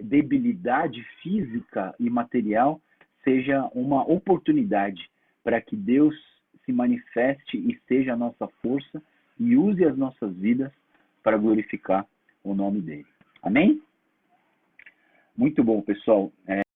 debilidade física e material seja uma oportunidade para que Deus se manifeste e seja a nossa força e use as nossas vidas para glorificar o nome dele. Amém? Muito bom, pessoal.